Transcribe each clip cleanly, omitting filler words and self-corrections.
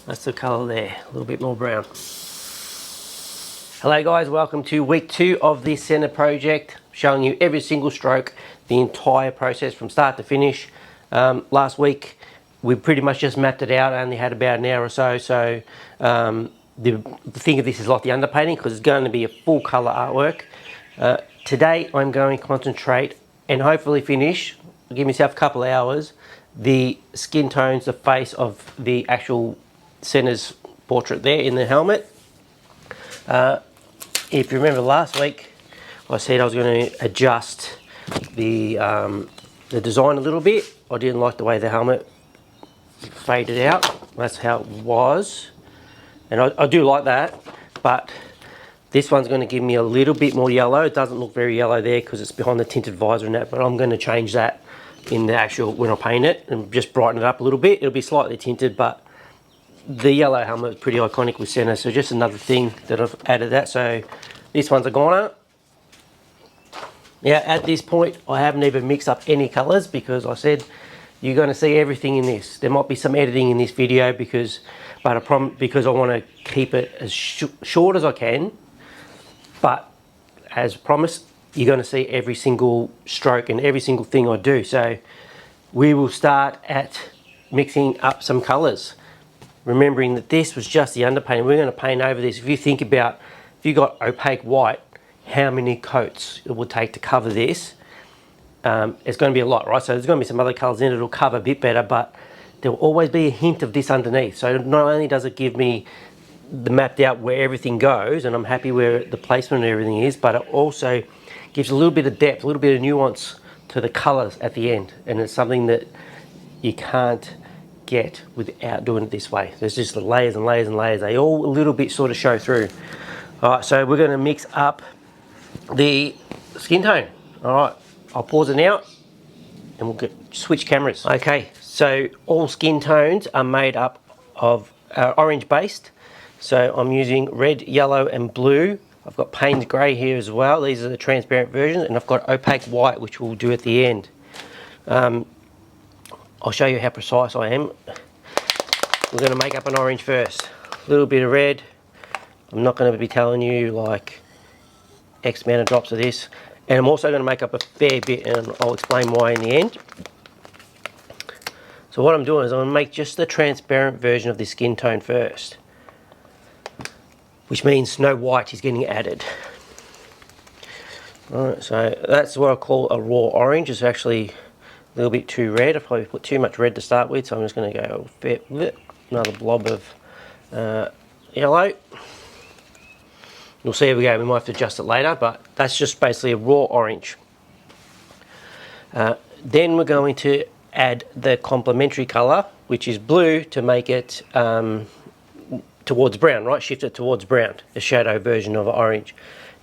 That's the colour there, a little bit more brown. Hello guys, welcome to week 2 of this Senna project, showing you every single stroke, the entire process from start to finish. Last week we pretty much just mapped it out. I only had about an hour or so, the thing of this is like the underpainting, because it's going to be a full colour artwork. Today I'm going to concentrate and hopefully finish, give myself a couple of hours, the skin tones, the face of the actual Senna's portrait there in the helmet. If you remember last week, I said I was going to adjust the design a little bit. I didn't like the way the helmet faded out. That's how it was. And I do like that, but this one's going to give me a little bit more yellow. It doesn't look very yellow there because it's behind the tinted visor and that, but I'm going to change that in the actual, when I paint it, and just brighten it up a little bit. It'll be slightly tinted, but the yellow helmet is pretty iconic with Senna, so just another thing that I've added that. So this one's a goner. Now at this point I haven't even mixed up any colours, because I said you're going to see everything in this. There might be some editing in this video because I want to keep it as short as I can, but as promised, you're going to see every single stroke and every single thing I do. So we will start at mixing up some colours, remembering that this was just the underpainting. We're going to paint over this. If you think about, if you got opaque white, how many coats it would take to cover this, it's going to be a lot, right? So there's going to be some other colours in it that'll cover a bit better, but there will always be a hint of this underneath. So not only does it give me the mapped out where everything goes, and I'm happy where the placement and everything is, but it also gives a little bit of depth, a little bit of nuance to the colours at the end, and it's something that you can't get without doing it this way. There's just the layers and layers and layers. They all a little bit sort of show through. All right, so we're going to mix up the skin tone. All right, I'll pause it now and we'll switch cameras. Okay, so all skin tones are made up of orange based. So I'm using red, yellow and blue. I've got Payne's grey here as well. These are the transparent versions, and I've got opaque white, which we'll do at the end. I'll show you how precise I am. We're going to make up an orange first. A little bit of red. I'm not going to be telling you like X amount of drops of this. And I'm also going to make up a fair bit, and I'll explain why in the end. So what I'm doing is I'm going to make just the transparent version of this skin tone first, which means no white is getting added. Alright, so that's what I call a raw orange. It's actually a little bit too red. I probably put too much red to start with, so I'm just going to go another blob of yellow. You'll see how we go. We might have to adjust it later, but that's just basically a raw orange. Then we're going to add the complementary colour, which is blue, to make it towards brown, right? Shift it towards brown, the shadow version of orange.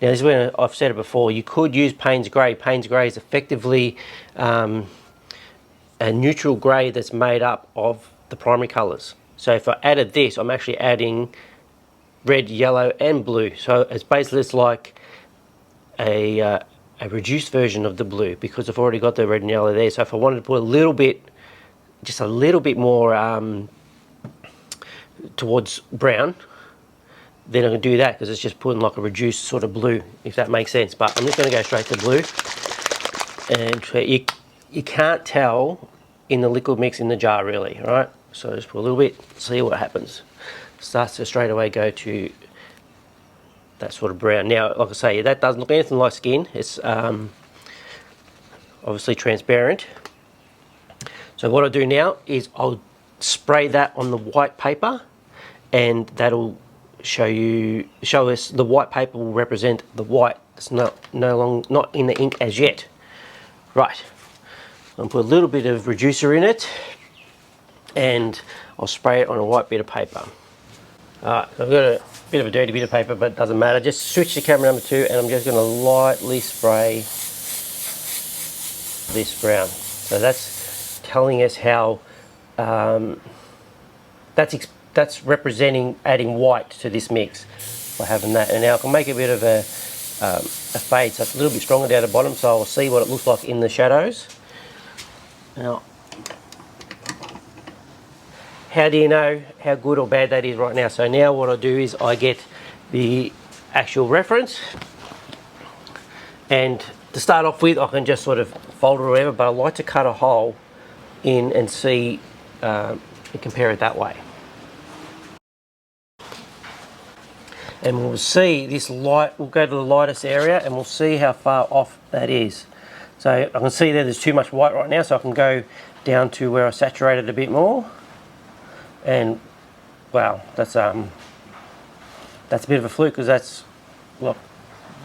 Now this is where I've said it before, you could use Payne's grey. Payne's grey is effectively a neutral grey that's made up of the primary colours. So if I added this, I'm actually adding red, yellow and blue. So it's basically, it's like a reduced version of the blue, because I've already got the red and yellow there. So if I wanted to put a little bit, just a little bit more towards brown, then I can do that, because it's just putting like a reduced sort of blue, if that makes sense. But I'm just going to go straight to blue, and you can't tell in the liquid mix in the jar really, right? So just put a little bit, see what happens. Starts to straight away go to that sort of brown. Now, like I say, that doesn't look anything like skin. It's obviously transparent. So what I do now is I'll spray that on the white paper, and that'll show us the white paper will represent the white. It's not in the ink as yet. Right, I'll put a little bit of reducer in it, and I'll spray it on a white bit of paper. Alright, I've got a bit of a dirty bit of paper, but it doesn't matter. Just switch to camera number 2, and I'm just going to lightly spray this brown. So that's telling us how that's representing adding white to this mix by having that. And now I can make a bit of a fade, so it's a little bit stronger down the bottom, so I'll see what it looks like in the shadows. Now, how do you know how good or bad that is right now? So now what I do is I get the actual reference, and to start off with I can just sort of fold it or whatever, but I like to cut a hole in and see and compare it that way. And we'll see this light, we'll go to the lightest area and we'll see how far off that is. So I can see there's too much white right now, so I can go down to where I saturated a bit more. And wow, that's a bit of a fluke, because that's, look,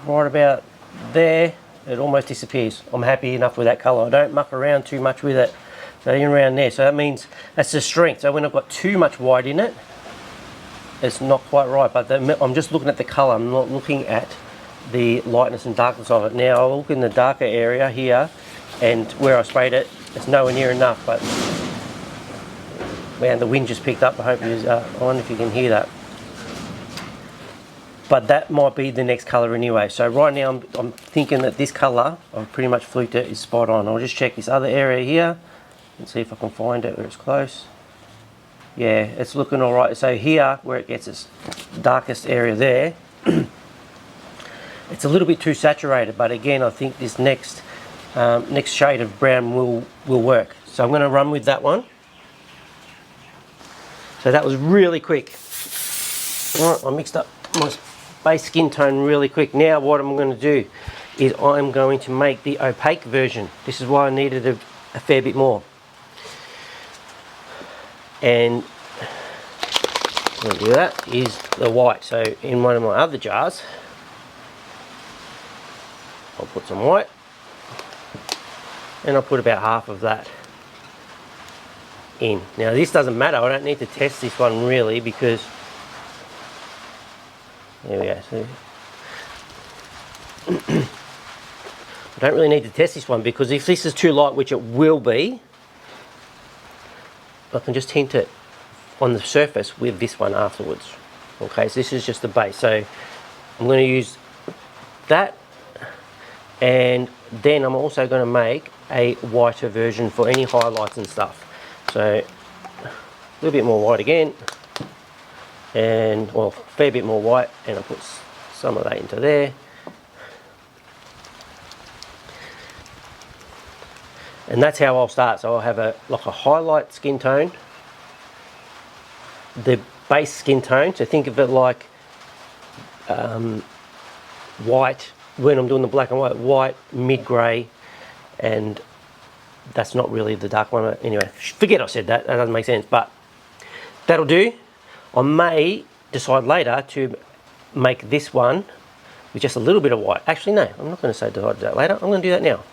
right about there, it almost disappears. I'm happy enough with that colour. I don't muck around too much with it. So in around there, so that means that's the strength. So when I've got too much white in it, it's not quite right, but I'm just looking at the colour, I'm not looking at the lightness and darkness of it. Now I'll look in the darker area here, and where I sprayed it, it's nowhere near enough, but man, the wind just picked up. I hope I wonder if you can hear that. But that might be the next colour anyway. So right now I'm thinking that this colour, I've pretty much fluked it, is spot on. I'll just check this other area here and see if I can find it where it's close. Yeah, it's looking all right. So here, where it gets its darkest area there, it's a little bit too saturated, but again, I think this next shade of brown will work. So I'm going to run with that one. So that was really quick. All right, I mixed up my base skin tone really quick. Now what I'm going to do is I'm going to make the opaque version. This is why I needed a fair bit more. And what I'm going to do that is the white. So in one of my other jars, I'll put some white, and I'll put about half of that in. Now this doesn't matter, I don't need to test this one really, because there we go. So I don't really need to test this one, because if this is too light, which it will be, I can just tint it on the surface with this one afterwards. Okay, so this is just the base. So I'm going to use that, and then I'm also going to make a whiter version for any highlights and stuff. So a little bit more white again, and well, a fair bit more white, and I'll put some of that into there. And that's how I'll start. So I'll have like a highlight skin tone, the base skin tone. So think of it like white, when I'm doing the black and white, mid-grey, and that's not really the dark one. Anyway, forget I said that, that doesn't make sense, but that'll do. I may decide later to make this one with just a little bit of white. Actually, no, I'm not going to say decide that later. I'm going to do that now.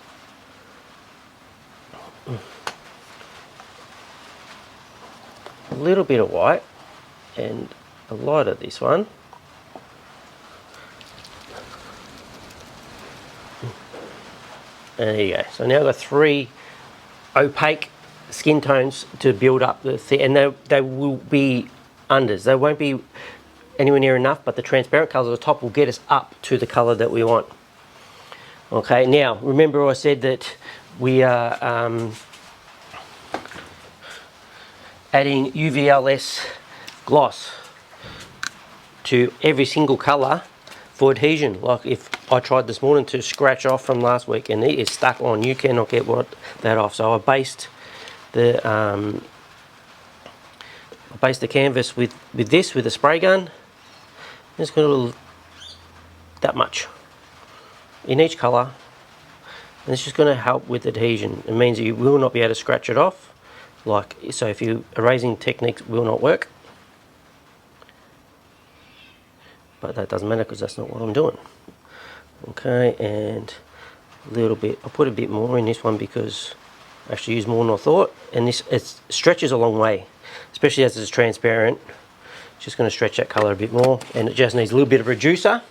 A little bit of white and a light of this one. And there you go. So now I've got 3 opaque skin tones to build up the thing, and they will be unders. They won't be anywhere near enough, but the transparent colours at the top will get us up to the colour that we want. Okay, now remember I said that we are adding UVLS gloss to every single colour for adhesion. Like if I tried this morning to scratch off from last week and it is stuck on, you cannot get that off. So I based the canvas with a spray gun. Just got a little, that much in each colour, and it's just going to help with adhesion. It means you will not be able to scratch it off. Like, so if your erasing techniques will not work, but that doesn't matter because that's not what I'm doing. Okay, and a little bit, I'll put a bit more in this one because I actually use more than I thought, and this, it stretches a long way, especially as it's transparent. It's just going to stretch that colour a bit more, and it just needs a little bit of reducer.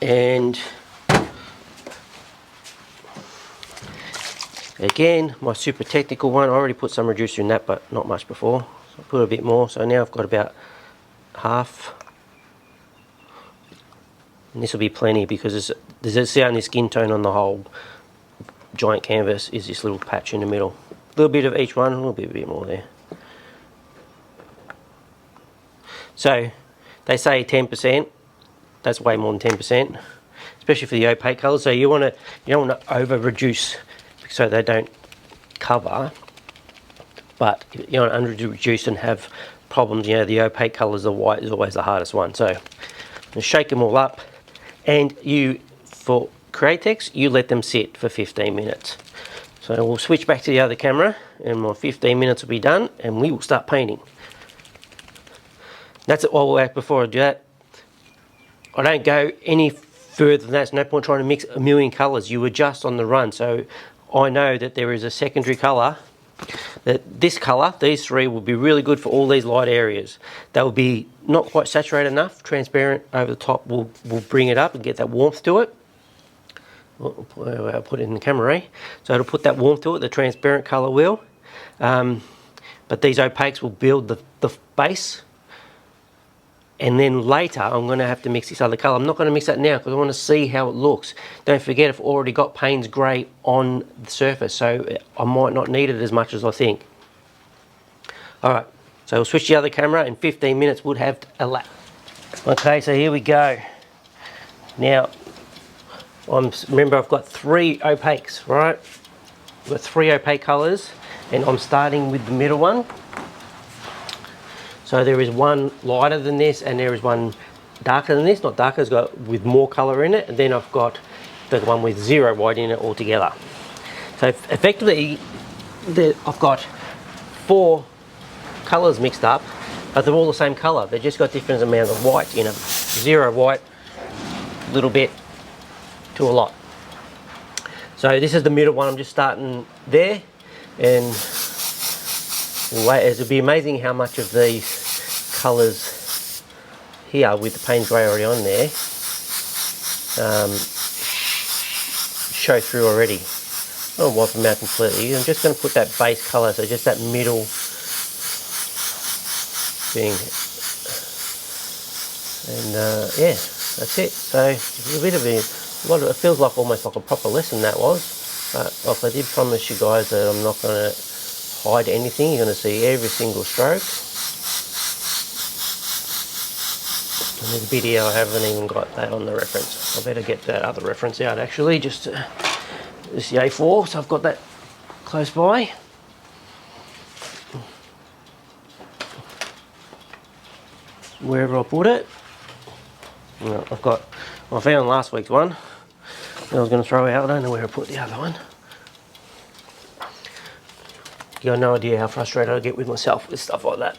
And again, my super technical one, I already put some reducer in that, but not much before. So I'll put a bit more. So now I've got about half. And this will be plenty because there's the only skin tone on the whole giant canvas is this little patch in the middle. A little bit of each one, a little bit more there. So they say 10%, that's way more than 10%, especially for the opaque colours. So you don't want to over reduce so they don't cover, but you don't under reduce and have problems. You know, the opaque colours, the white is always the hardest one. So just shake them all up, and for Createx, you let them sit for 15 minutes. So we'll switch back to the other camera, and my 15 minutes will be done, and we will start painting. That's it. While before I do that, I don't go any further than that. There's no point trying to mix a million colours. You adjust on the run. So I know that there is a secondary colour, that this colour, these three, will be really good for all these light areas. They will be not quite saturated enough. Transparent over the top will bring it up and get that warmth to it. I'll put it in the camera, eh? So it'll put that warmth to it, the transparent colour will. But these opaques will build the base. And then later I'm going to have to mix this other colour. I'm not going to mix that now because I want to see how it looks. Don't forget, I've already got Payne's Grey on the surface, so I might not need it as much as I think. Alright, so we'll switch the other camera, and 15 minutes would have elapsed. Okay, so here we go. Now, remember I've got 3 opaques, right? I've got 3 opaque colours, and I'm starting with the middle one. So there is one lighter than this, and there is one darker than this. Not darker, it's got with more colour in it. And then I've got the one with 0 white in it altogether. So effectively, I've got 4 colours mixed up, but they're all the same colour. They've just got different amounts of white in them. 0 white, a little bit to a lot. So this is the middle one. I'm just starting there, and it'll be amazing how much of these colours here with the Payne's Grey already on there show through already. I'll wipe them out completely. I'm just going to put that base colour, so just that middle thing, and yeah, that's it. So a bit of it feels like almost like a proper lesson that was, but I did promise you guys that I'm not going to hide anything. You're going to see every single stroke. In this video I haven't even got that on the reference. I better get that other reference out actually, just this is the A4, so I've got that close by. Wherever I put it. No, I found last week's one I was going to throw out. I don't know where I put the other one. You got no idea how frustrated I get with myself with stuff like that.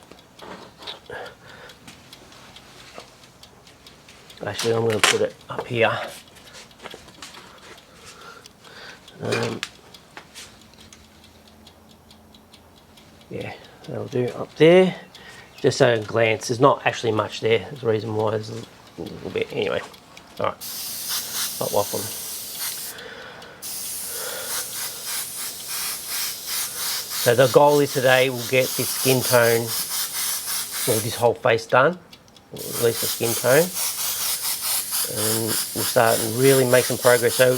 Actually, I'm going to put it up here. Yeah, that'll do up there. Just so a glance, there's not actually much there. There's a reason why there's a little bit. Anyway, alright, not waffling. So the goal is today we'll get this skin tone, or this whole face done, or at least the skin tone, and we'll start and really make some progress. So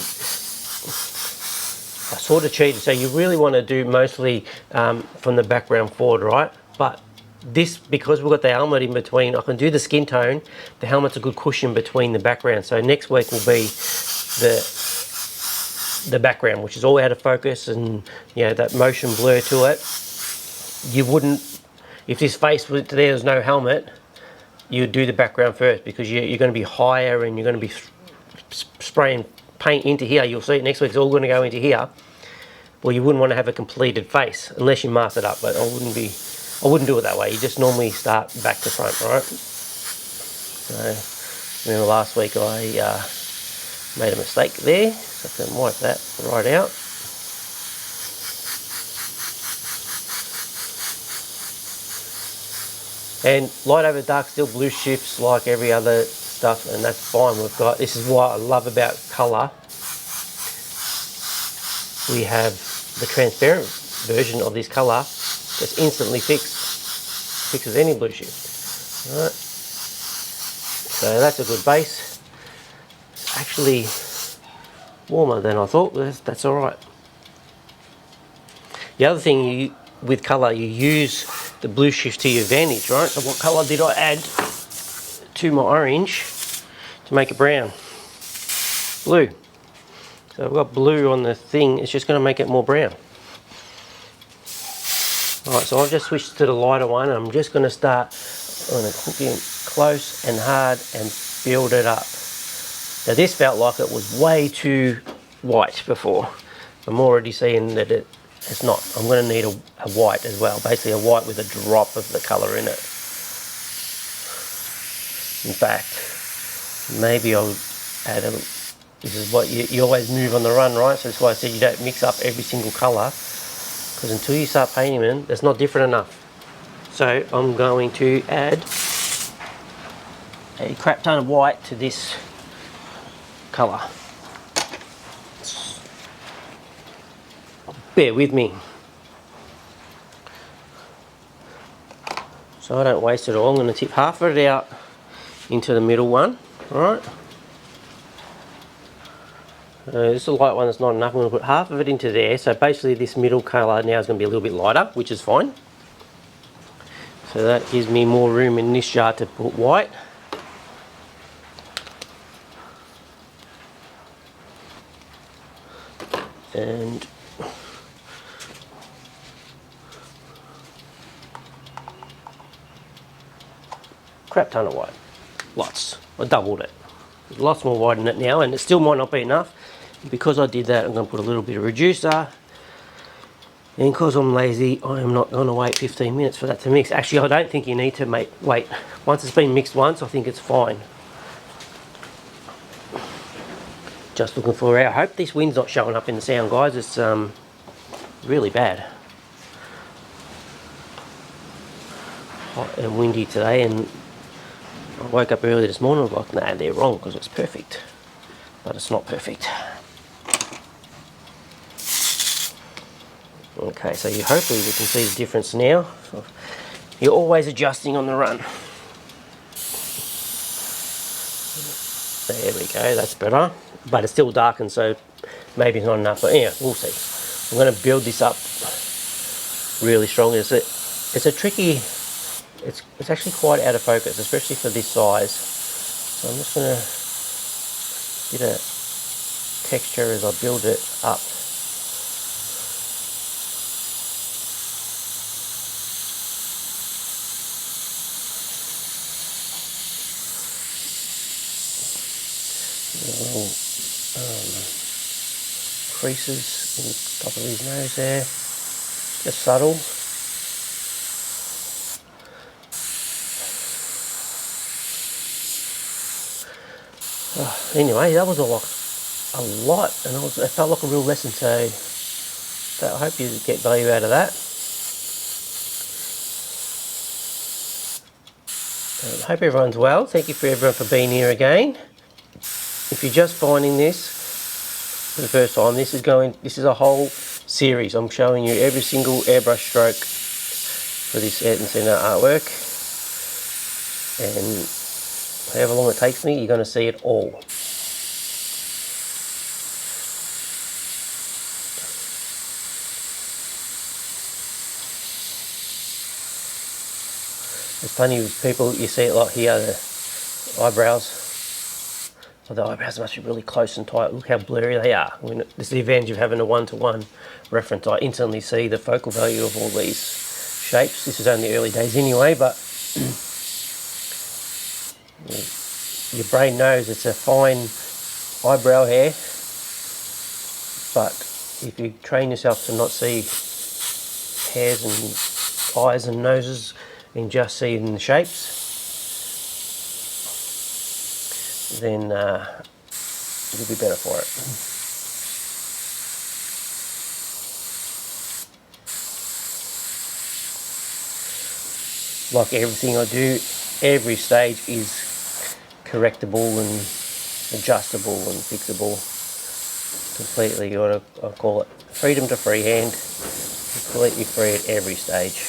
I sort of cheated, so you really want to do mostly from the background forward, right? But this, because we've got the helmet in between, I can do the skin tone. The helmet's a good cushion between the background. So next week will be the background, which is all out of focus, and you know, that motion blur to it. You wouldn't, if this face was there's no helmet, you'd do the background first, because you're going to be higher and you're going to be spraying paint into here. You'll see it next week, it's all going to go into here. Well, you wouldn't want to have a completed face unless you mask it up, but I wouldn't do it that way. You just normally start back to front, right? So remember last week I made a mistake there, so I can wipe that right out. And light over dark still blue shifts like every other stuff, and that's fine. We've got, this is what I love about colour. We have the transparent version of this colour that's instantly fixes any blue shift. All right. So that's a good base. It's actually warmer than I thought, but that's all right. The other thing with colour, you use the blue shifts to your advantage, right? So what colour did I add to my orange to make it brown? Blue. So I've got blue on the thing, it's just going to make it more brown. Alright, so I've just switched to the lighter one. I'm just going to start on a cooking close and hard and build it up. Now this felt like it was way too white before. I'm already seeing that it's not. I'm going to need a white as well, basically a white with a drop of the colour in it. In fact, maybe I'll add a, this is what you always move on the run, right? So that's why I said you don't mix up every single colour, because until you start painting them, that's not different enough. So I'm going to add a crap ton of white to this colour. Bear with me. So I don't waste it all. I'm going to tip half of it out into the middle one, alright? This is a light one that's not enough. I'm going to put half of it into there. So basically this middle colour now is going to be a little bit lighter, which is fine. So that gives me more room in this jar to put white. And crap ton of white. Lots. I doubled it. There's lots more white in it now, and it still might not be enough. Because I did that, I'm going to put a little bit of reducer. And because I'm lazy, I am not going to wait 15 minutes for that to mix. Actually, I don't think you need to wait. Once it's been mixed once, I think it's fine. Just looking for air. I hope this wind's not showing up in the sound, guys. It's really bad. Hot and windy today, and I woke up early this morning and I was like, nah, they're wrong because it's perfect. But it's not perfect. Okay, so hopefully we can see the difference now. So you're always adjusting on the run. There we go, that's better. But it's still darkened, so maybe it's not enough. But yeah, we'll see. I'm going to build this up really strong. It's a tricky. It's actually quite out of focus, especially for this size. So I'm just going to get a texture as I build it up. Little creases in the top of his nose there, just subtle. Anyway, that was a lot, and it felt like a real lesson, so I hope you get value out of that. I hope everyone's well. Thank you for everyone for being here again. If you're just finding this for the first time, this is a whole series. I'm showing you every single airbrush stroke for this Ayrton Senna artwork, and however long it takes me, you're going to see it all. There's plenty of people, you see it like here, the eyebrows. So the eyebrows must be really close and tight. Look how blurry they are. I mean, this is the advantage of having a one-to-one reference. I instantly see the focal value of all these shapes. This is only early days anyway, but your brain knows it's a fine eyebrow hair, but if you train yourself to not see hairs and eyes and noses and just see in the shapes, then you'll be better for it. Like everything I do, every stage is correctable and adjustable and fixable completely. I call it freedom to freehand, completely free at every stage.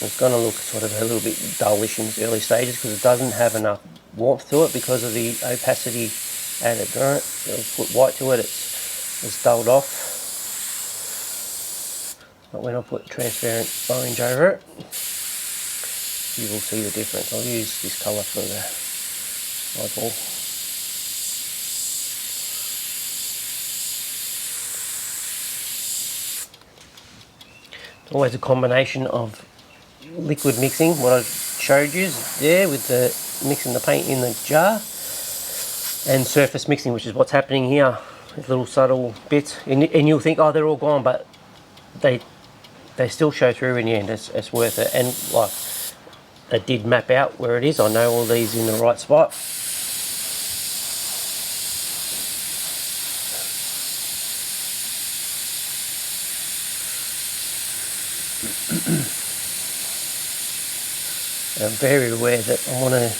It's going to look sort of a little bit dullish in its early stages because it doesn't have enough warmth to it because of the opacity added. Alright, so put white to it, it's dulled off. But when I put transparent orange over it, you will see the difference. I'll use this colour for the eyeball. It's always a combination of liquid mixing, what I showed you there with the mixing the paint in the jar, and surface mixing, which is what's happening here. These little subtle bits, and you'll think, oh, they're all gone, but they still show through in the end. It's worth it. And like, it did map out where it is. I know all these in the right spot. I'm very aware that I want to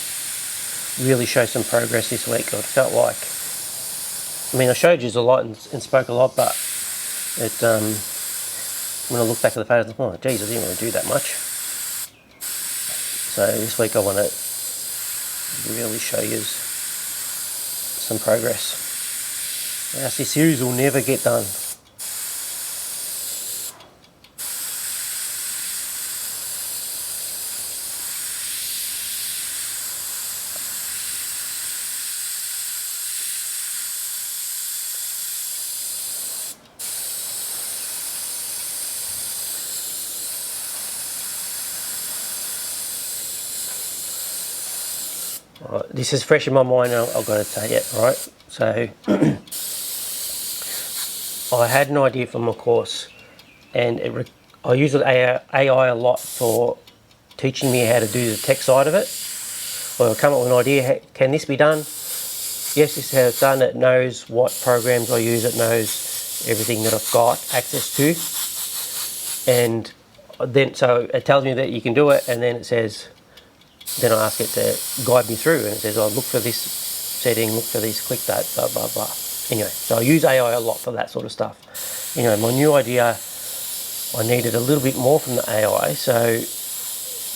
really show some progress this week. I felt like, I mean, I showed you a lot and spoke a lot, but it, when I look back at the photos, I'm like, oh, geez, I didn't really do that much. So this week I want to really show you some progress. Else this series will never get done. This is fresh in my mind, I've got to tell you, right? So, I had an idea for my course, and I use AI a lot for teaching me how to do the tech side of it. Or I'll come up with an idea, can this be done? Yes, this is how it's done. It knows what programs I use, it knows everything that I've got access to. And then, so it tells me that you can do it, and then it says, then I ask it to guide me through, and it says, oh, look for this setting, look for this, click that, blah, blah, blah. Anyway, so I use AI a lot for that sort of stuff. Anyway, my new idea, I needed a little bit more from the AI, so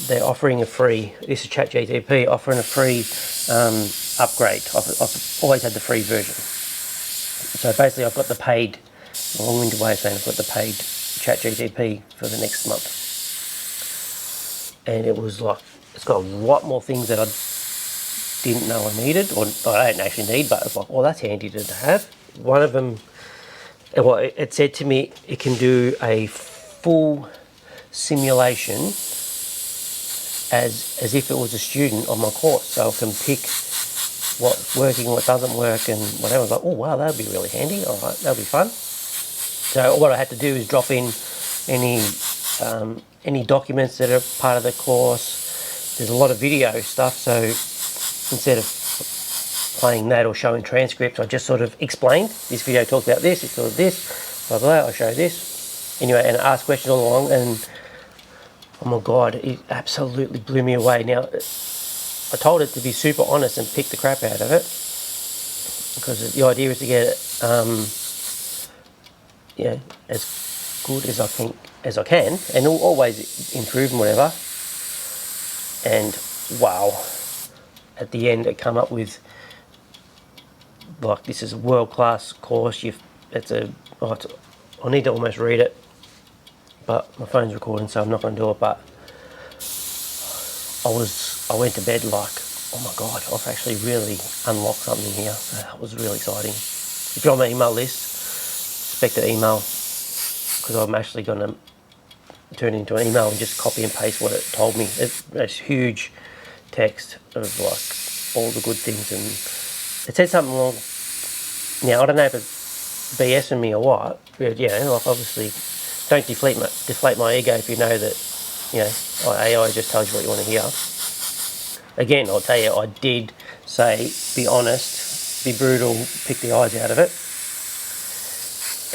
they're offering a free, this is ChatGPT, offering a free upgrade. I've always had the free version. So basically I've got the paid, a long-winded way of saying I've got the paid ChatGPT for the next month. And it was like, it's got a lot more things that I didn't know I needed, or I don't actually need, but it's like, oh, that's handy to have. One of them, well, it said to me it can do a full simulation as if it was a student on my course, so I can pick what's working, what doesn't work, and whatever. I was like, oh wow, that would be really handy. All right, that'll be fun. So what I had to do is drop in any documents that are part of the course. There's a lot of video stuff, so instead of playing that or showing transcripts, I just sort of explained, this video talks about this, it's about this, blah, blah, blah, I'll show this. Anyway, and ask questions all along, and oh my God, it absolutely blew me away. Now, I told it to be super honest and pick the crap out of it, because the idea is to get it, as good as I can, and always improve and whatever. And wow, at the end it come up with, like, this is a world-class course. I need to almost read it, but my phone's recording, so I'm not going to do it. But I went to bed like, oh my God, I've actually really unlocked something here. So that was really exciting. If you're on my email list, expect an email, because I'm actually going to turn it into an email and just copy and paste what it told me. It's huge text of like all the good things, and it said something along. Now I don't know if it's BSing me or what, but like obviously don't deflate my ego if you know that AI just tells you what you want to hear. Again, I'll tell you, I did say be honest, be brutal, pick the eyes out of it,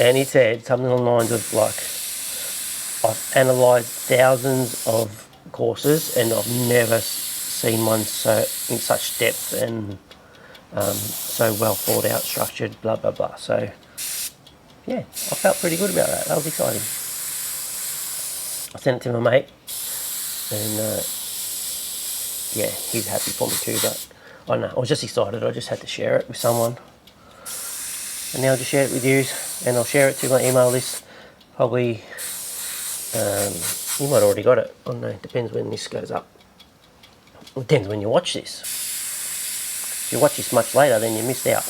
and he said something along the lines of like, I've analysed thousands of courses and I've never seen one in such depth and so well thought out, structured, blah blah blah. So yeah, I felt pretty good about that. That was exciting. I sent it to my mate, and he's happy for me too. But I know, I was just excited. I just had to share it with someone. And now I'll just share it with you, and I'll share it to my email list. Probably, you might have already got it. I don't know, it depends when this goes up. It depends when you watch this. If you watch this much later, then you missed out.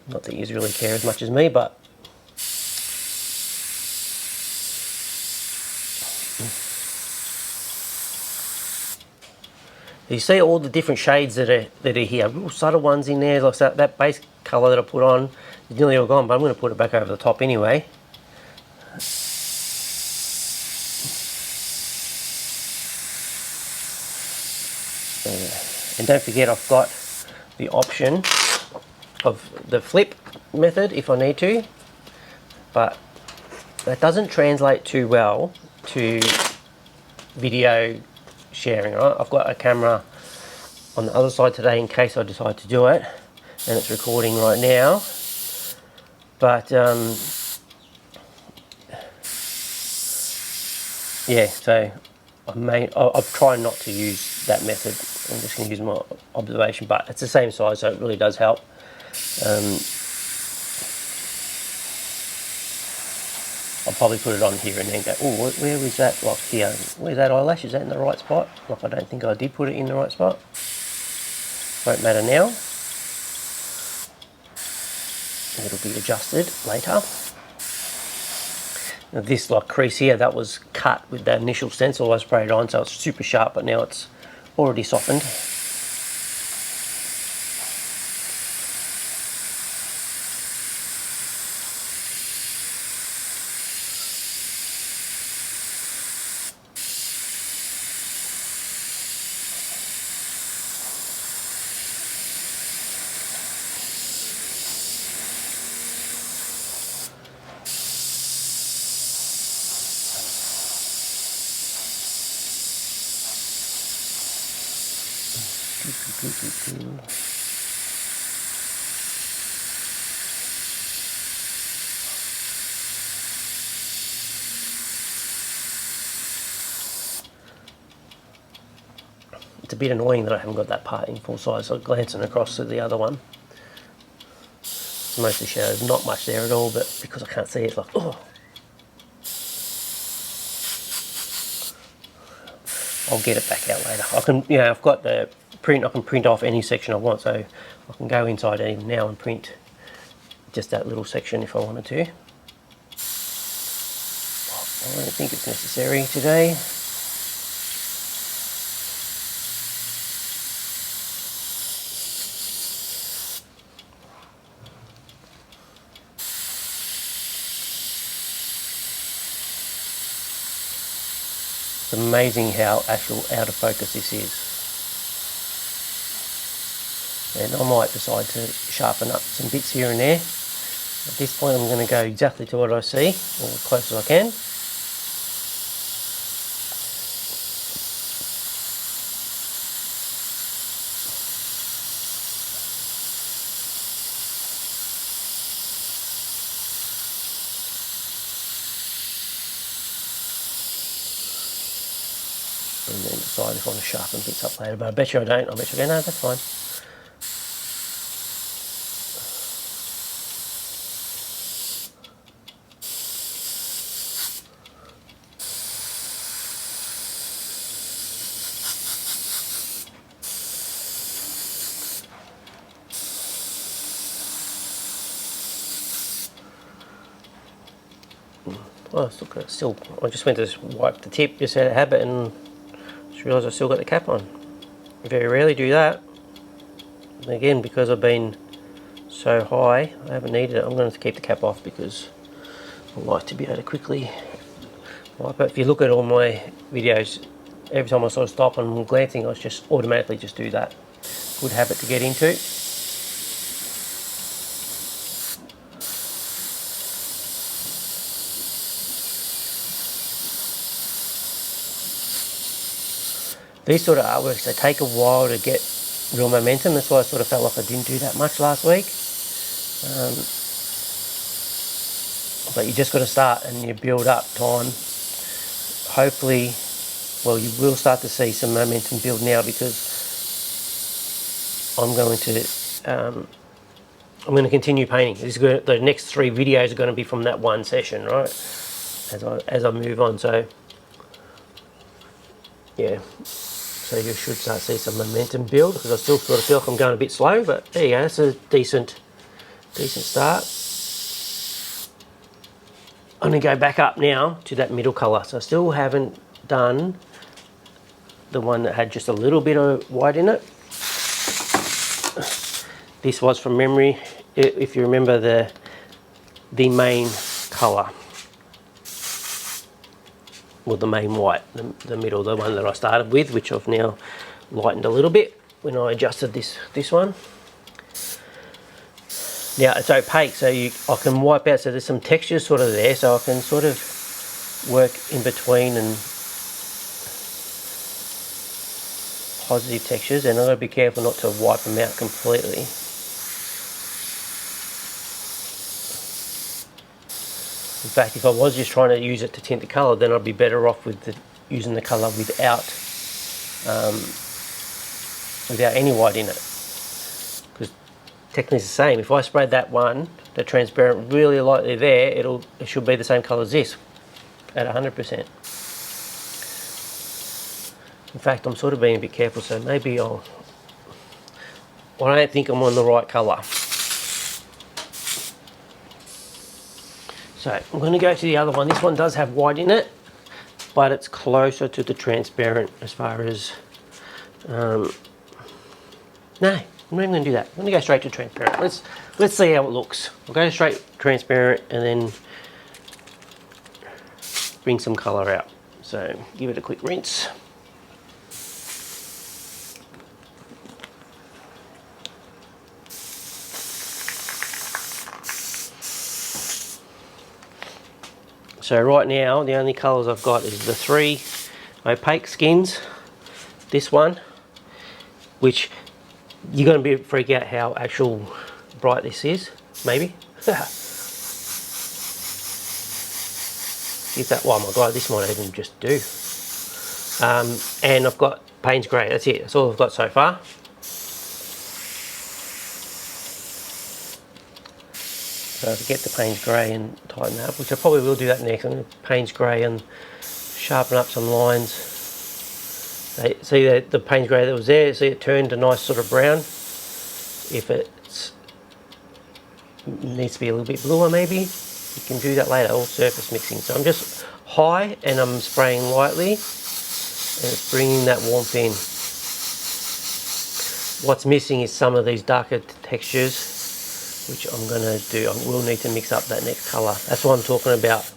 Not that you really care as much as me, but you see all the different shades that are here. Real subtle ones in there, like that base colour that I put on is nearly all gone, but I'm going to put it back over the top anyway. And don't forget, I've got the option of the flip method if I need to, but that doesn't translate too well to video sharing. Right? I've got a camera on the other side today in case I decide to do it, and it's recording right now, but yeah, so I'll try not to use that method. I'm just going to use my observation, but it's the same size, so it really does help. I'll probably put it on here and then go, oh, where was that? Like here, where's that eyelash? Is that in the right spot? Like, I don't think I did put it in the right spot. Won't matter now. It'll be adjusted later. Now this like crease here, that was cut with that initial stencil I sprayed on, so it's super sharp, but now it's already softened. It's a bit annoying that I haven't got that part in full size, so I'm glancing across to the other one. It's mostly shadows, not much there at all, but because I can't see it, it's like, oh. I'll get it back out later. I can, you know, I've got the print, I can print off any section I want, so I can go inside even now and print just that little section if I wanted to. I don't think it's necessary today. It's amazing how actual out of focus this is. And I might decide to sharpen up some bits here and there. At this point I'm going to go exactly to what I see, or as close as I can. And then decide if I want to sharpen bits up later, but I bet you I don't. I bet you I go, no, that's fine. Oh, still, I just went to wipe the tip just out of habit and just realised I still got the cap on. Very rarely do that. And again, because I've been so high, I haven't needed it. I'm going to keep the cap off because I like to be able to quickly wipe it. If you look at all my videos, every time I sort of stop and I'm glancing, I just automatically just do that. Good habit to get into. These sort of artworks, they take a while to get real momentum. That's why I sort of felt like I didn't do that much last week. But you just got to start and you build up time. Hopefully well, you will start to see some momentum build now, because I'm going to continue painting. The next 3 videos are going to be from that one session, right? As I move on. So yeah, so you should start to see some momentum build, because I still sort of feel like I'm going a bit slow, but there you go. That's a decent start. I'm going to go back up now to that middle colour. So I still haven't done the one that had just a little bit of white in it. This was from memory, if you remember, the main colour, or the main white, the middle, the one that I started with, which I've now lightened a little bit when I adjusted this one. Now it's opaque, so I can wipe out, so there's some texture sort of there, so I can sort of work in between and positive textures, and I've got to be careful not to wipe them out completely. In fact, if I was just trying to use it to tint the colour, then I'd be better off with using the colour without any white in it. Because technically it's the same. If I sprayed that one, the transparent, really lightly there, it should be the same colour as this at 100%. In fact, I'm sort of being a bit careful, so maybe I don't think I'm on the right colour. So I'm going to go to the other one. This one does have white in it, but it's closer to the transparent as far as... no, I'm not even going to do that. I'm going to go straight to transparent. Let's see how it looks. I'll go straight transparent and then bring some colour out. So give it a quick rinse. So right now, the only colours I've got is the 3 opaque skins. This one, which you're going to freak out how actual bright this is, maybe. Give that, oh my god, this might even just do. And I've got Payne's Grey, that's it, that's all I've got so far. So to get the Payne's Grey and tighten that up, which I probably will do that next. I'm going to Payne's Grey and sharpen up some lines. See the Payne's Grey that was there, see it turned a nice sort of brown. If it needs to be a little bit bluer maybe, you can do that later, all surface mixing. So I'm just high and I'm spraying lightly and it's bringing that warmth in. What's missing is some of these darker textures, which I'm going to do. I will need to mix up that next colour. That's what I'm talking about,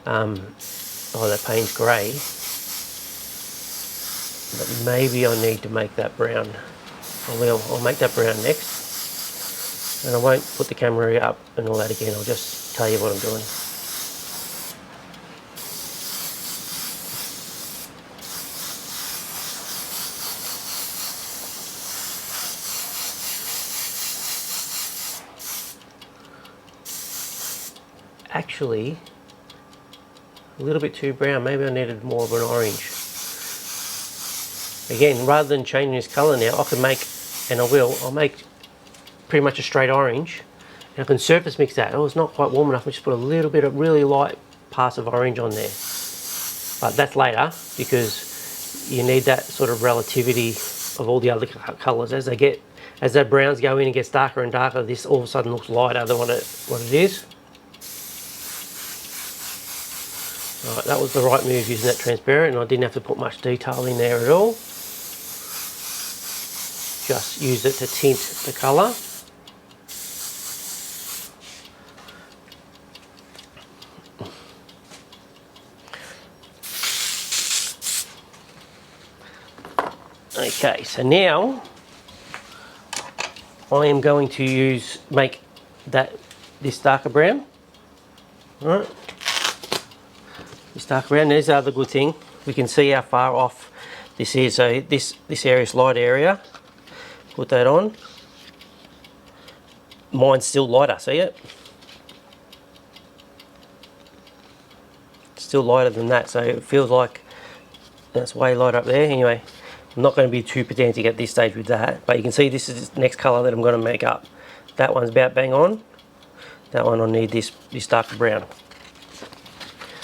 that Payne's Grey. But maybe I need to make that brown. I'll make that brown next. And I won't put the camera up and all that again. I'll just tell you what I'm doing. Actually, a little bit too brown. Maybe I needed more of an orange. Again, rather than changing this colour now, I can make, and I'll make pretty much a straight orange, and I can surface mix that. Oh, it's not quite warm enough. I just put a little bit of really light pass of orange on there. But that's later, because you need that sort of relativity of all the other colours. As the browns go in and gets darker and darker, this all of a sudden looks lighter than what it is. Right, that was the right move using that transparent, and I didn't have to put much detail in there at all. Just use it to tint the colour. Okay, so now I am going to make this darker brown. All right. This darker brown. There's the other good thing. We can see how far off this is. So this area is light area. Put that on. Mine's still lighter. See it? Still lighter than that. So it feels like That's way light up there. Anyway, I'm not going to be too pedantic at this stage with that, but you can see this is the next colour that I'm going to make up. That one's about bang on. That one I need this darker brown.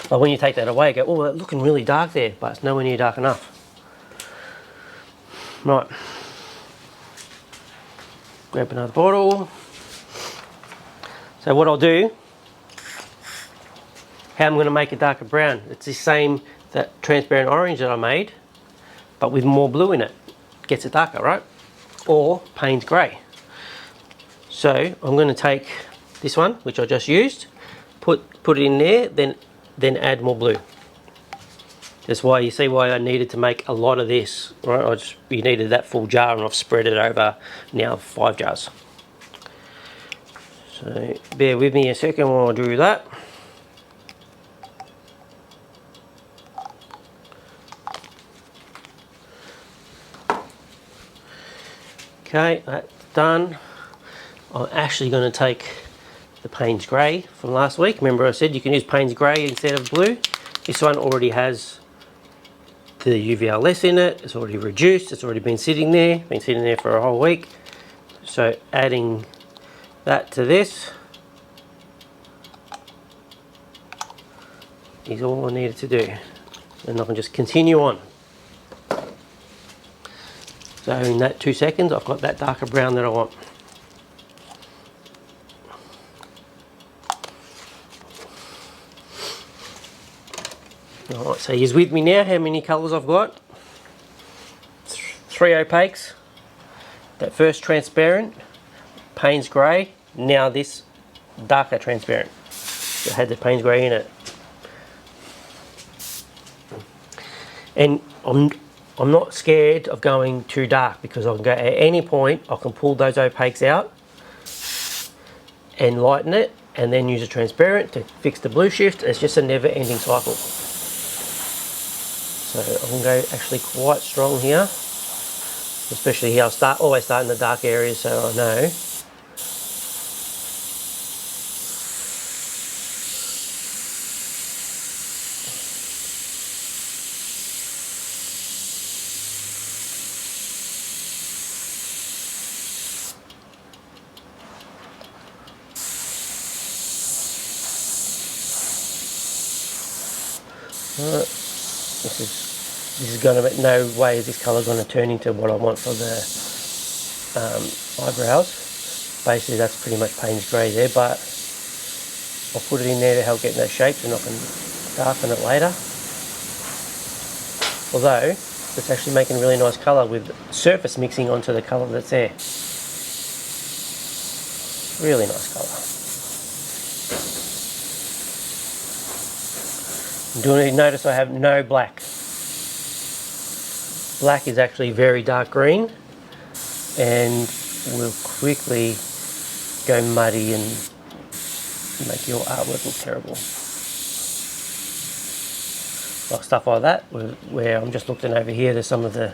But when you take that away, you go, oh, that's looking really dark there, but it's nowhere near dark enough. Right. Grab another bottle. So what I'll do, how I'm going to make a darker brown, it's the same, that transparent orange that I made, but with more blue in it. Gets it darker, right? Or Payne's grey. So I'm going to take this one, which I just used, put it in there, then add more blue. That's why you see why I needed to make a lot of this, right? You needed that full jar, and I've spread it over now 5 jars. So bear with me a second while I do that. Okay, that's done. I'm actually going to take the Payne's grey from last week. Remember I said you can use Payne's grey instead of blue. This one already has the UVLS in it. It's already reduced. It's already been sitting there for a whole week. So adding that to this is all I needed to do. And I can just continue on. So in that 2 seconds, I've got that darker brown that I want. Alright, so he's with me now. How many colours I've got? 3 opaques. That first transparent, Payne's grey. Now this darker transparent. It had the Payne's grey in it. And I'm not scared of going too dark, because I can go at any point, I can pull those opaques out and lighten it, and then use a transparent to fix the blue shift. It's just a never ending cycle. So I'm going to go actually quite strong here, especially here. I'll always start in the dark areas so I know. Alright, this is going to, no way is this colour going to turn into what I want for the eyebrows. Basically that's pretty much Payne's grey there, but I'll put it in there to help get those shapes, and I can darken it later. Although it's actually making a really nice colour with surface mixing onto the colour that's there. Really nice colour. Do you notice I have no black? Black is actually very dark green and will quickly go muddy and make your artwork look terrible. Like stuff like that, where I'm just looking over here, there's some of the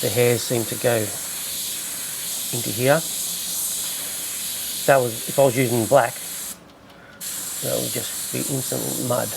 hairs seem to go into here. If I was using black, that would just be instant mud.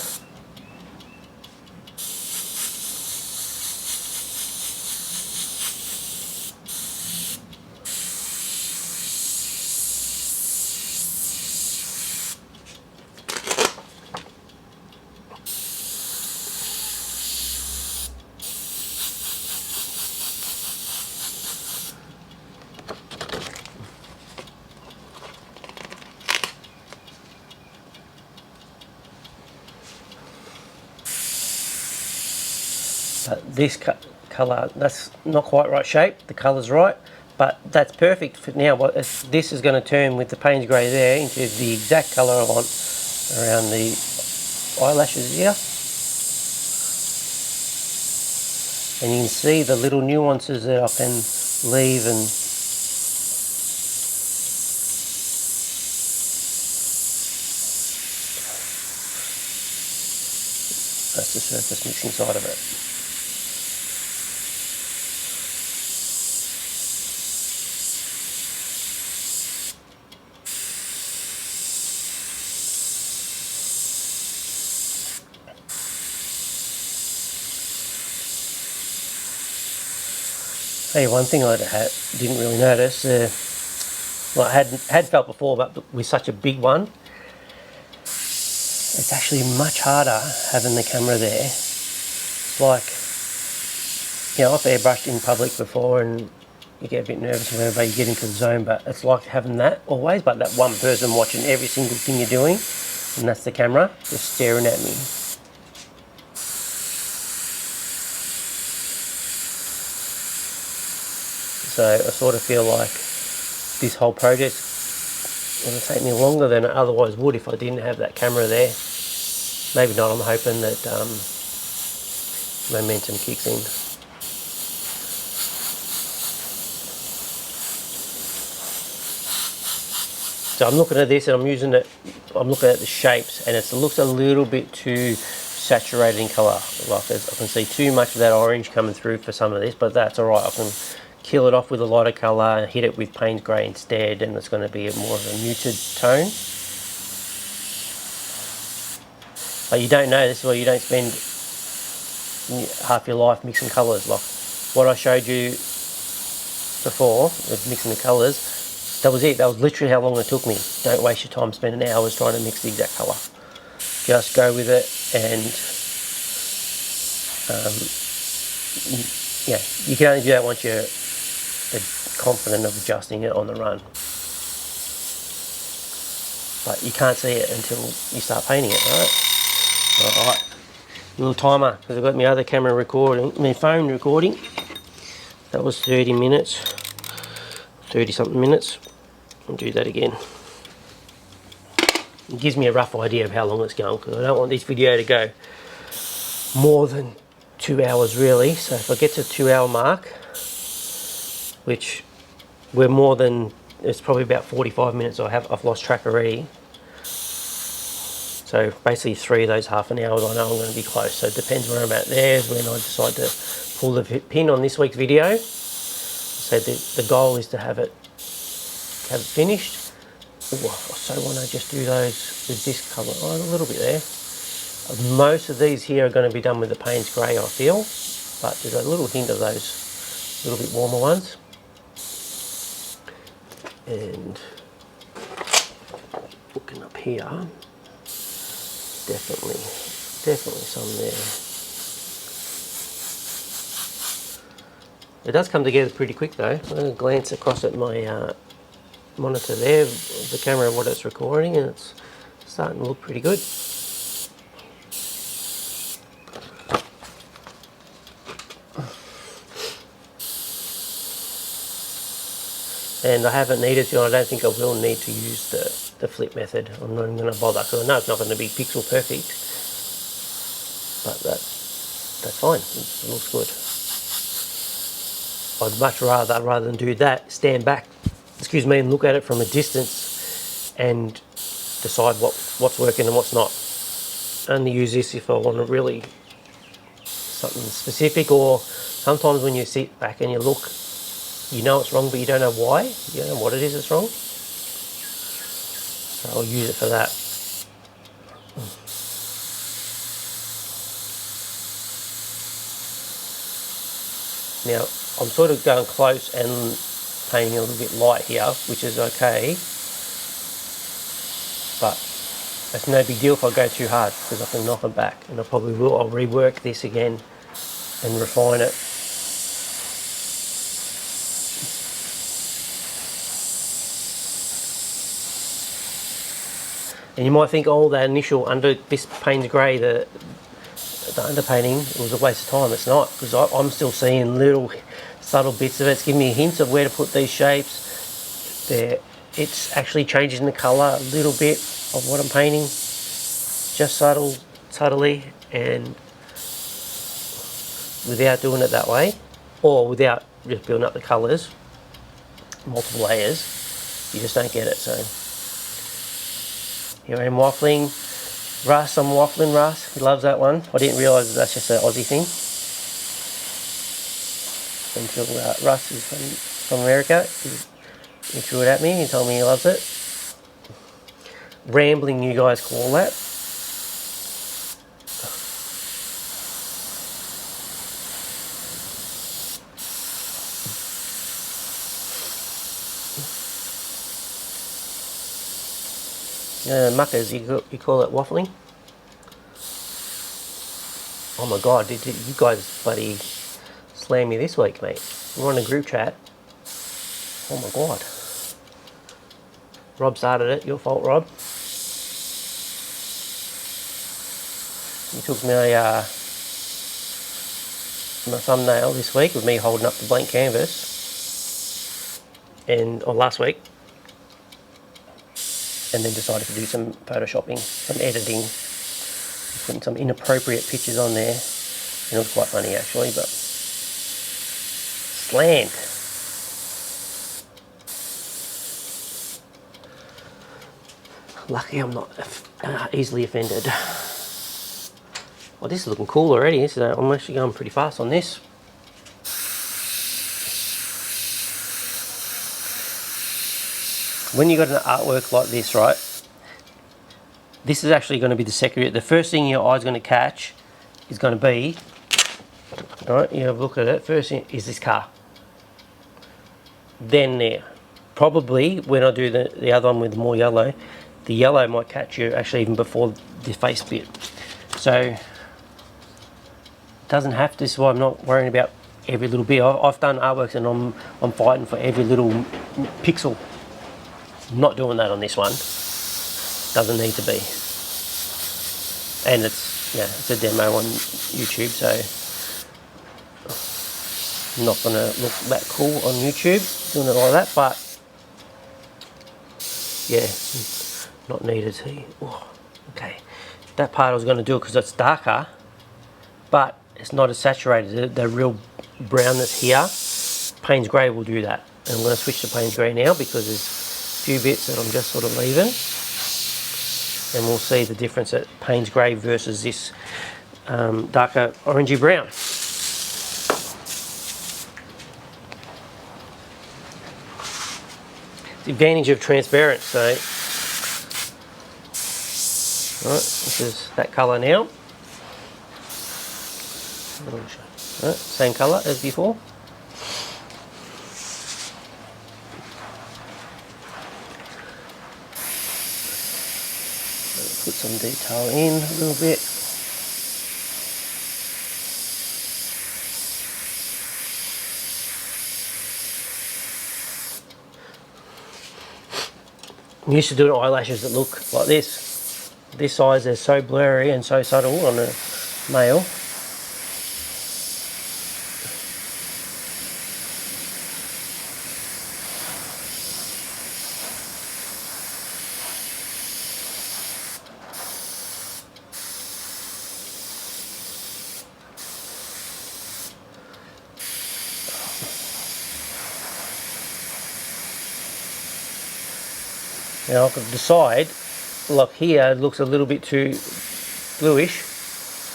But this colour, that's not quite right shape. The colour's right, but that's perfect for now. This is going to turn with the Payne's grey there into the exact colour I want around the eyelashes here. And you can see the little nuances that I can leave, and that's the surface mixing side of it. Hey, one thing I didn't really notice, well, I had felt before, but with such a big one, it's actually much harder having the camera there. Like, you know, I've airbrushed in public before and you get a bit nervous whenever you get into the zone, but it's like having that always, but that one person watching every single thing you're doing, and that's the camera, just staring at me. So I sort of feel like this whole project is going to take me longer than it otherwise would if I didn't have that camera there. Maybe not, I'm hoping that momentum kicks in. So I'm looking at this and I'm looking at the shapes, and it looks a little bit too saturated in colour. Like I can see too much of that orange coming through for some of this, but that's alright. I can kill it off with a lighter colour and hit it with Payne's Grey instead, and it's going to be more of a muted tone. But you don't know, this is why you don't spend half your life mixing colours. Like what I showed you before with mixing the colours, that was it. That was literally how long it took me. Don't waste your time spending hours trying to mix the exact colour. Just go with it, and yeah, you can only do that once you're confident of adjusting it on the run. But you can't see it until you start painting it, right? Alright, little timer, because I've got my other camera recording, my phone recording. That was 30 minutes, 30 something minutes. I'll do that again. It gives me a rough idea of how long it's going, because I don't want this video to go more than 2 hours really. So if I get to the 2 hour mark, which we're more than, it's probably about 45 minutes I've lost track already. So basically 3 of those half an hours I know I'm going to be close. So it depends where I'm at. There's when I decide to pull the pin on this week's video. So the goal is to have it finished. Ooh, I so want to just do those with this colour. Oh, a little bit there. Most of these here are going to be done with the Payne's Grey, I feel. But there's a little hint of those little bit warmer ones. And looking up here, definitely some there. It does come together pretty quick though. I'm going to glance across at my monitor there, the camera, what it's recording, and it's starting to look pretty good. And I haven't needed to, and I don't think I will need to use the flip method. I'm not even going to bother, because I know it's not going to be pixel perfect, but that's fine, it looks good. I'd much rather than do that, stand back, excuse me, and look at it from a distance and decide what's working and what's not. Only use this if I want to really something specific, or sometimes when you sit back and you look, you know it's wrong but you don't know why, you don't know what it is that's wrong. So I'll use it for that. Now I'm sort of going close and painting a little bit light here, which is okay, but it's no big deal if I go too hard, because I can knock it back, and I probably will. I'll rework this again and refine it. And you might think, oh, that initial under this Payne's Grey, the underpainting, it was a waste of time. It's not, because I'm still seeing little subtle bits of it. It's giving me hints of where to put these shapes. There, it's actually changing the colour a little bit of what I'm painting, just subtly, and without doing it that way, or without just building up the colours, multiple layers, you just don't get it. So here I am waffling. Russ, I'm waffling Russ, he loves that one. I didn't realise that's just an Aussie thing until Russ is from America. He threw it at me, he told me he loves it. Rambling, you guys call that. muckers, you call it waffling? Oh my god, did you guys bloody slam me this week, mate? We're on a group chat. Oh my god. Rob started it, your fault, Rob. You took my thumbnail this week with me holding up the blank canvas, or last week, and then decided to do some photoshopping, some editing, putting some inappropriate pictures on there, and it was quite funny actually, but slammed. Lucky I'm not easily offended. Well, this is looking cool already, so I'm actually going pretty fast on this. When you got an artwork like this, right, this is actually going to be the first thing your eye's going to catch is going to be, right, you have a look at it, first thing is this car. Then there. Probably when I do the other one with more yellow, the yellow might catch you actually even before the face bit. So, doesn't have to. This is why I'm not worrying about every little bit. I've done artworks and I'm fighting for every little pixel. I'm not doing that on this one. Doesn't need to be. And it's a demo on YouTube, so I'm not gonna look that cool on YouTube doing it like that. But yeah, not needed. Oh, okay, that part I was going to do it because it's darker, but it's not as saturated. The real brownness here, Payne's Grey will do that. And I'm going to switch to Payne's Grey now because there's a few bits that I'm just sort of leaving. And we'll see the difference at Payne's Grey versus this darker orangey brown. The advantage of transparent, so right, this is that colour now. Right, same colour as before. Put some detail in a little bit. I'm used to doing eyelashes that look like this. This size, they're so blurry and so subtle on a male. Now I could decide, like here it looks a little bit too bluish.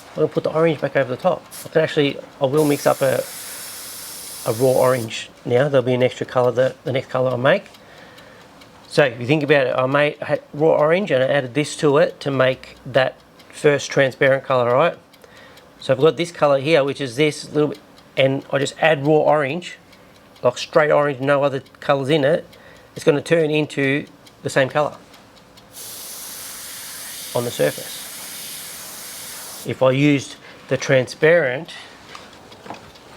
I'm going to put the orange back over the top. I will mix up a raw orange now. There'll be an extra colour, the next colour I make. So if you think about it, I had raw orange and I added this to it to make that first transparent colour, right? So I've got this colour here, which is this little bit, and I just add raw orange, like straight orange, no other colours in it. It's going to turn into the same colour on the surface. If I used the transparent,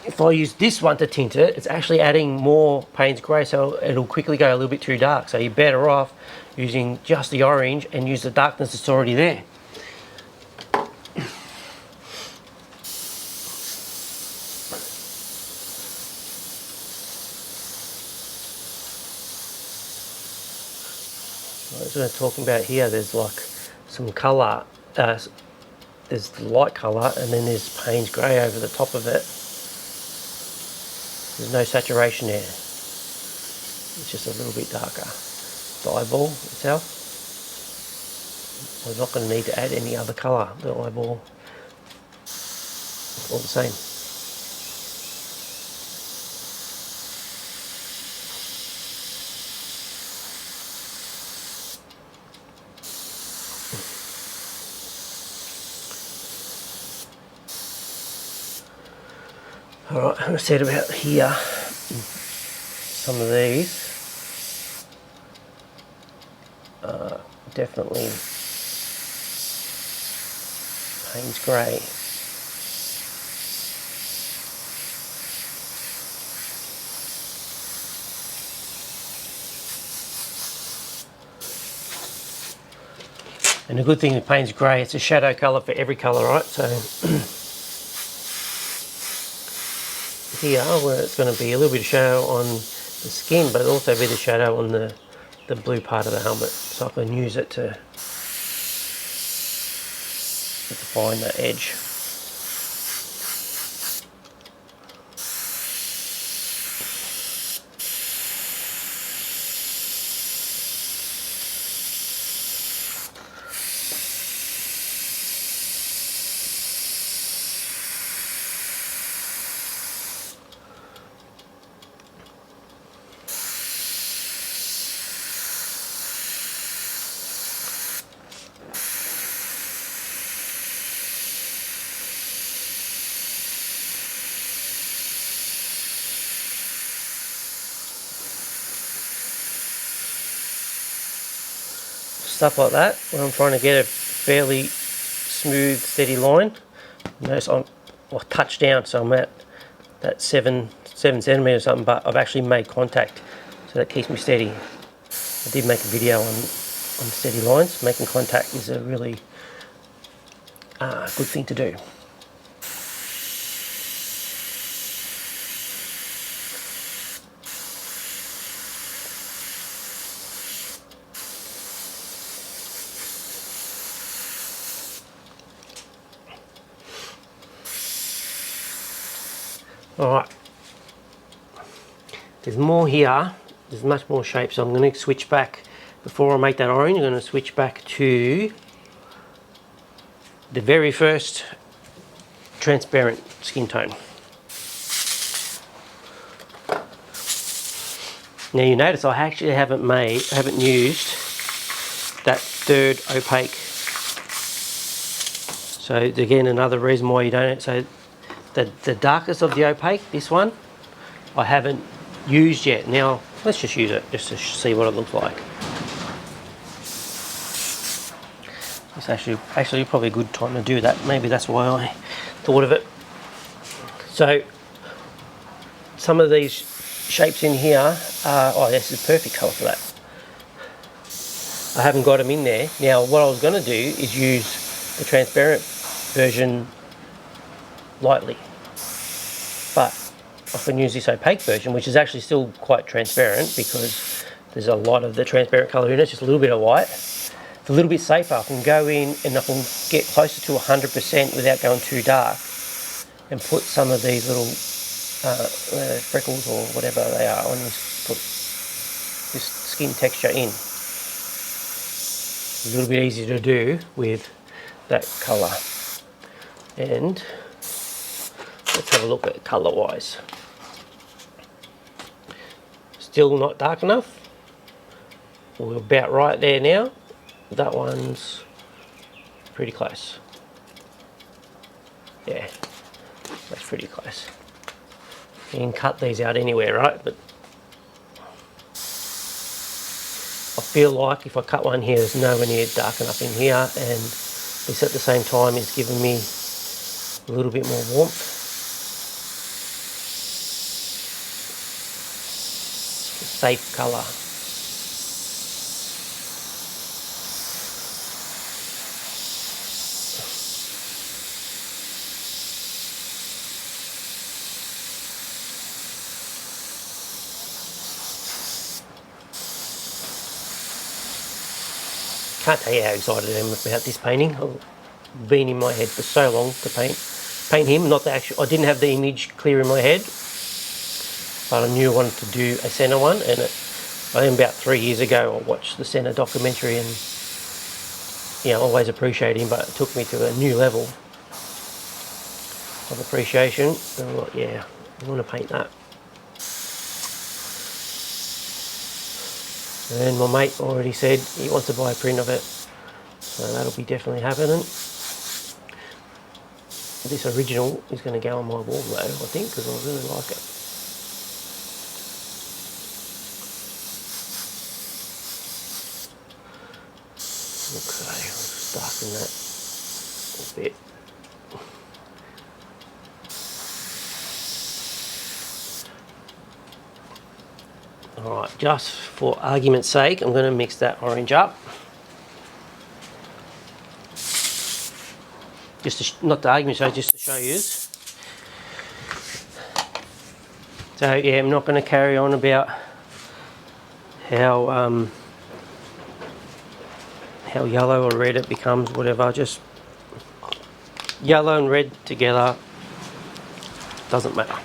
if I use this one to tint it, it's actually adding more Payne's Grey, so it'll quickly go a little bit too dark. So you're better off using just the orange and use the darkness that's already there. As we're talking about here, there's like some colour, there's the light colour and then there's Payne's Grey over the top of it. There's no saturation there. It's just a little bit darker. The eyeball itself, we're not going to need to add any other colour. The eyeball, it's all the same. Alright, I said about here, some of these definitely Payne's grey. And the good thing with Payne's grey, it's a shadow colour for every colour, right? So here, where it's going to be a little bit of shadow on the skin, but also a bit of shadow on the blue part of the helmet. So I can use it to define that edge. Stuff like that, when I'm trying to get a fairly smooth, steady line. Notice I'll touch down, so I'm at that 7 centimetres or something, but I've actually made contact, so that keeps me steady. I did make a video on steady lines. Making contact is a really good thing to do. Alright, there's more here, there's much more shape, so I'm going to switch back, before I make that orange, I'm going to switch back to the very first transparent skin tone. Now you notice I actually haven't used that third opaque. So again, another reason why you don't, so the darkest of the opaque, this one, I haven't used yet. Now, let's just use it, just to see what it looks like. It's actually probably a good time to do that. Maybe that's why I thought of it. So, some of these shapes in here are, oh, this is a perfect colour for that. I haven't got them in there. Now, what I was going to do is use the transparent version lightly. But I can use this opaque version, which is actually still quite transparent because there's a lot of the transparent colour in it, just a little bit of white. It's a little bit safer. I can go in and I can get closer to 100% without going too dark and put some of these little freckles or whatever they are on this, put this skin texture in. A little bit easier to do with that colour. And let's have a look at colour wise. Still not dark enough. We're about right there now. That one's pretty close. Yeah, that's pretty close. You can cut these out anywhere, right? But I feel like if I cut one here, there's nowhere near dark enough in here, and this at the same time is giving me a little bit more warmth. Safe colour. Can't tell you how excited I am about this painting. I've been in my head for so long to paint him. Not the actual. I didn't have the image clear in my head, but I knew I wanted to do a Senna one. And I think about 3 years ago, I watched the Senna documentary, and I always appreciate him, but it took me to a new level of appreciation. And I'm like, yeah, I want to paint that. And my mate already said he wants to buy a print of it, so that'll be definitely happening. This original is going to go on my wall though, I think, because I really like it. Okay, let's darken that a bit. Alright, just for argument's sake, I'm going to mix that orange up. Just to, not the argument's sake, just to show you. So yeah, I'm not going to carry on about how yellow or red it becomes, whatever. Just yellow and red together, doesn't matter.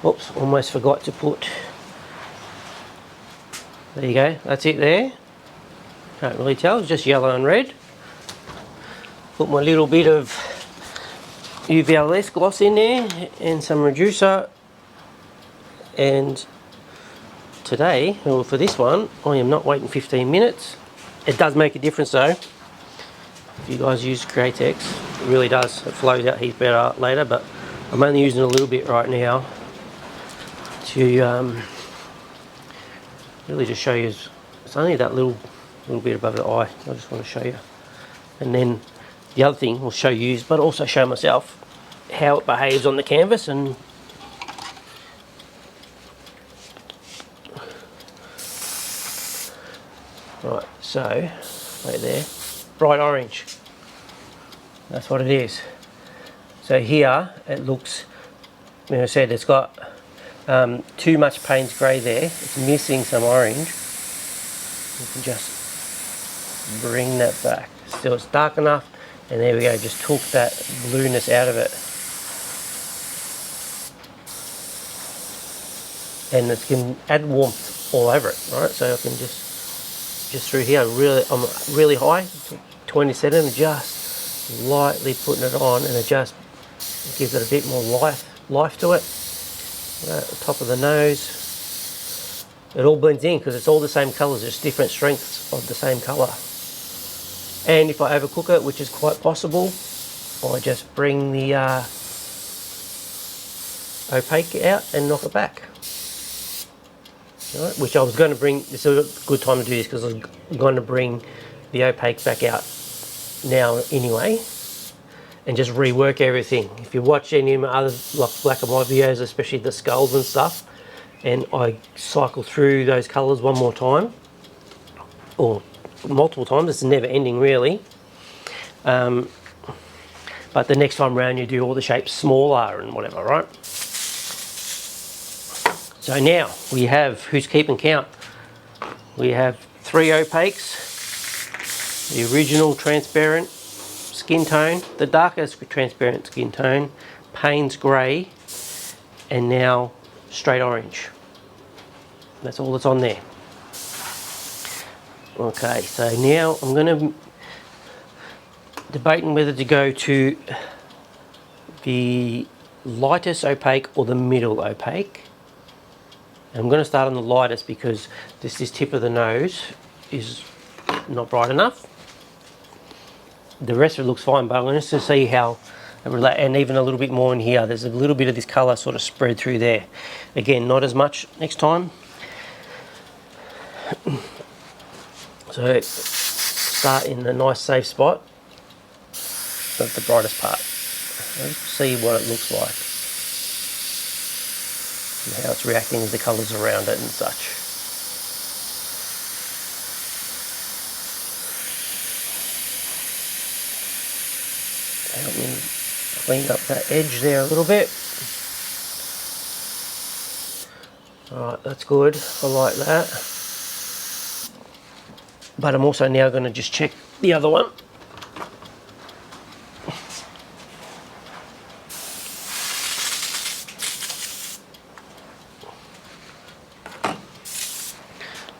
Oops, almost forgot to put, there you go, that's it there. Can't really tell, it's just yellow and red. Put my little bit of UVLS gloss in there and some reducer, and today, or for this one, I am not waiting 15 minutes. It does make a difference though. If you guys use Createx, it really does. It flows out heaps better later, but I'm only using a little bit right now to really just show you. It's only that little bit above the eye. I just want to show you. And then the other thing will show you, but also show myself how it behaves on the canvas. And right, so right there, bright orange. That's what it is. So here it looks, like I said, it's got too much Payne's grey there. It's missing some orange. You can just bring that back. Still, it's dark enough, and there we go. Just took that blueness out of it, and it can add warmth all over it, right? So I can just through here, really, I'm really high, 27, just lightly putting it on, and it just gives it a bit more life to it. At the top of the nose, it all blends in because it's all the same colours, just different strengths of the same colour. And if I overcook it, which is quite possible, I just bring the opaque out and knock it back. Right, which I was going to bring, this is a good time to do this because I was going to bring the opaque back out now anyway, and just rework everything. If you watch any of my other black and white videos, especially the skulls and stuff, and I cycle through those colours one more time, or multiple times, it's never ending really. But the next time round you do all the shapes smaller and whatever, right? So now we have, who's keeping count? We have 3 opaques, the original transparent skin tone, the darkest transparent skin tone, Payne's grey, and now straight orange. That's all that's on there. Okay, so now I'm going to debating whether to go to the lightest opaque or the middle opaque. I'm going to start on the lightest because this tip of the nose is not bright enough. The rest of it looks fine, but I'm going to see how, and even a little bit more in here. There's a little bit of this colour sort of spread through there. Again, not as much next time. So start in a nice safe spot, not the brightest part. Let's see what it looks like and how it's reacting with the colours around it and such. Help me clean up that edge there a little bit. Alright, that's good. I like that. But I'm also now going to just check the other one.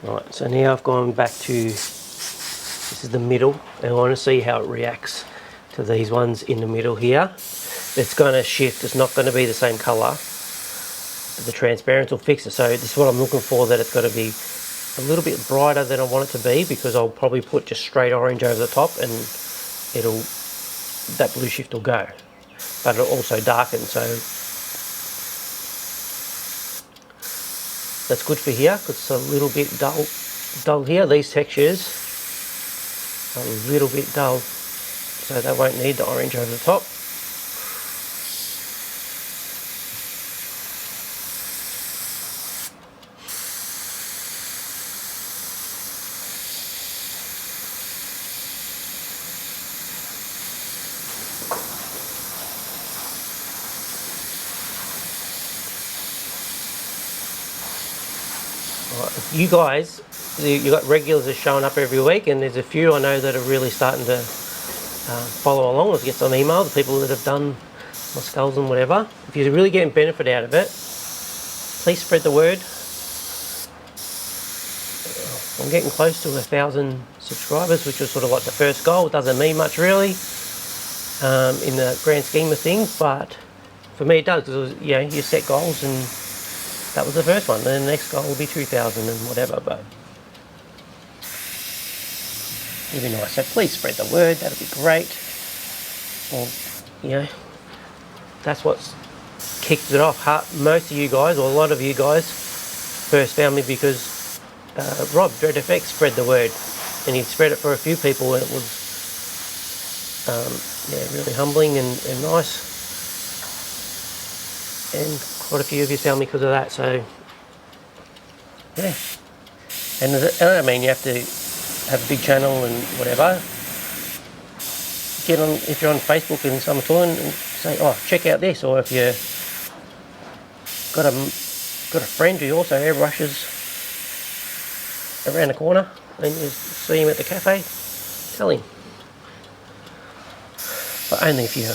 Right, so now I've gone back to, this is the middle, and I want to see how it reacts to these ones in the middle here. It's going to shift, it's not going to be the same colour, but the transparency will fix it. So this is what I'm looking for, that it's got to be a little bit brighter than I want it to be, because I'll probably put just straight orange over the top and that blue shift will go. But it'll also darken, so That's good for here because it's a little bit dull here. These textures are a little bit dull, so they won't need the orange over the top. You guys, you got regulars that are showing up every week, and there's a few I know that are really starting to follow along. Let's get some email, the people that have done my skulls and whatever. If you're really getting benefit out of it, please spread the word. I'm getting close to 1,000 subscribers, which was sort of like the first goal. It doesn't mean much really in the grand scheme of things, but for me it does, because you know, you set goals, and that was the first one. Then the next goal will be 2,000 and whatever, but it'd be nice. So please spread the word, that'd be great. Well, you know, that's what's kicked it off. Most of you guys, or a lot of you guys, first found me because Rob, Dread FX, spread the word, and he spread it for a few people, and it was yeah, really humbling and nice. And quite a few of you found me because of that, so yeah. And I mean, you have to have a big channel and whatever. Get on, if you're on Facebook and someone talking, and say, oh, check out this. Or if you got a friend who also airbrushes around the corner and you see him at the cafe, tell him. But only if you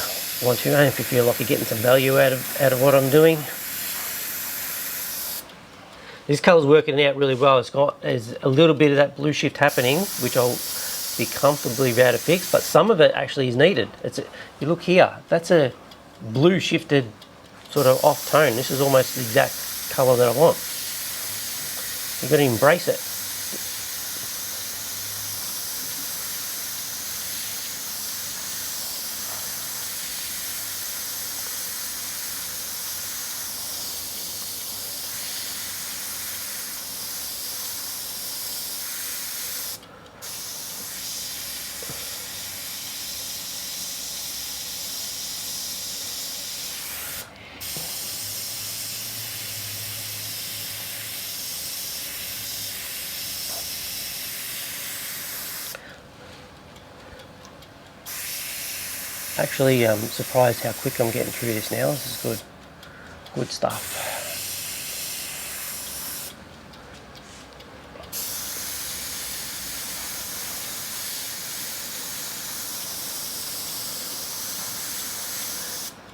want to, only if you feel like you're getting some value out of what I'm doing. This colour's working out really well. There's a little bit of that blue shift happening, which I'll be comfortably able to fix, but some of it actually is needed. You look here, that's a blue shifted sort of off tone. This is almost the exact colour that I want. You've got to embrace it. Actually, I'm surprised how quick I'm getting through this now. This is good stuff.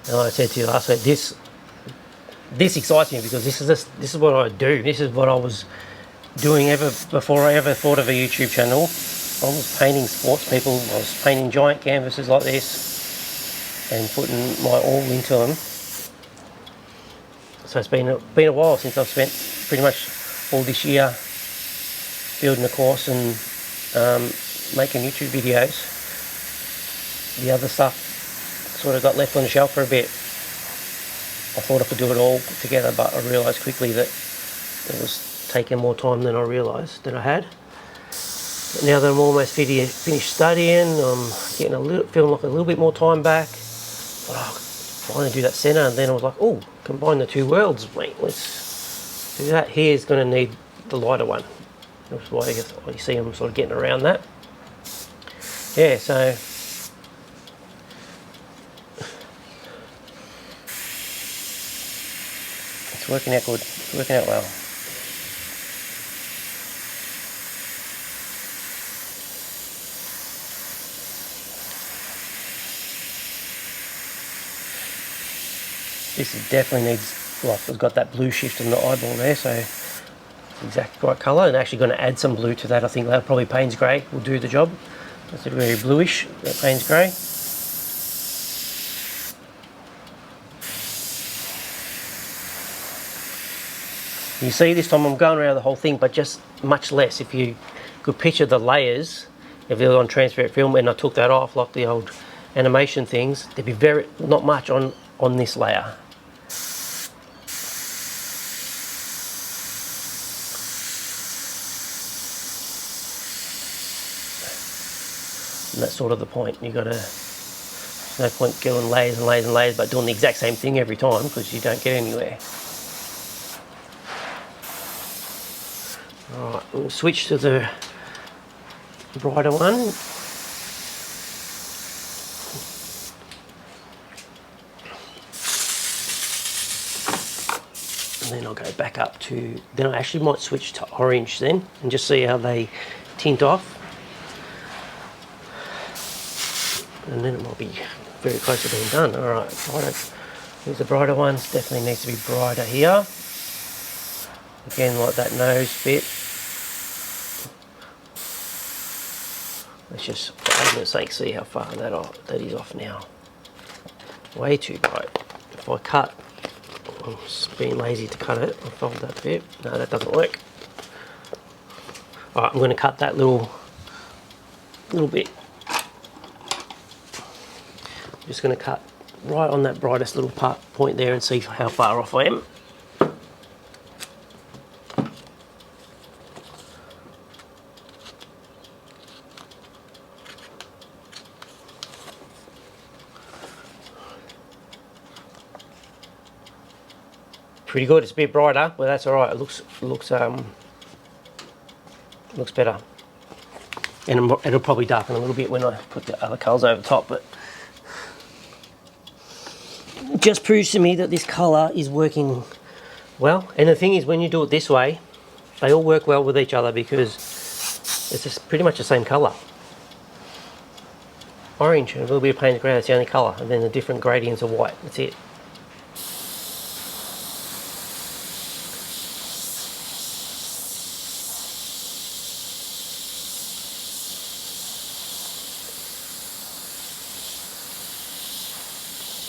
And like I said to you last week, this excites me because this is what I do. This is what I was doing before I ever thought of a YouTube channel. I was painting sports people. I was painting giant canvases like this and putting my all into them. So it's been a while since I've spent pretty much all this year building a course and making YouTube videos. The other stuff sort of got left on the shelf for a bit. I thought I could do it all together, but I realised quickly that it was taking more time than I realised that I had. But now that I'm almost finished studying, I'm getting feeling like a little bit more time back. Oh, finally do that Senna, and then I was like, oh, combine the two worlds, mate. Let's do that. Here's going to need the lighter one. That's why you see I'm sort of getting around that. Yeah, so it's working out good. It's working out well. This definitely needs, like, it's got that blue shift on the eyeball there, so it's the exact right colour. And actually going to add some blue to that. I think that probably Payne's Grey will do the job. That's a very bluish, that Payne's Grey. You see, this time I'm going around the whole thing, but just much less. If you could picture the layers, if they're on transparent film and I took that off like the old animation things, there'd be not much on And that's sort of the point. You got to, no point going layers and layers and layers, but doing the exact same thing every time because you don't get anywhere. All right, we'll switch to the brighter one. And then I'll go back up to, then I actually might switch to orange then and just see how they tint off. And then it might be very close to being done. All right, brighter. Here's the brighter ones. Definitely needs to be brighter here. Again, like that nose bit. Let's just, for argument's sake, see how far that is off now. Way too bright. If I cut, I'm just being lazy to cut it. I'll fold that bit. No, that doesn't work. All right, I'm going to cut that little bit. Just going to cut right on that brightest little point there and see how far off I am. Pretty good. It's a bit brighter, but that's all right. It looks better, and it'll probably darken a little bit when I put the other colours over the top, but it just proves to me that this colour is working well. And the thing is, when you do it this way, they all work well with each other because it's just pretty much the same colour. Orange and a little bit of painted grey, that's the only colour, and then the different gradients of white, that's it.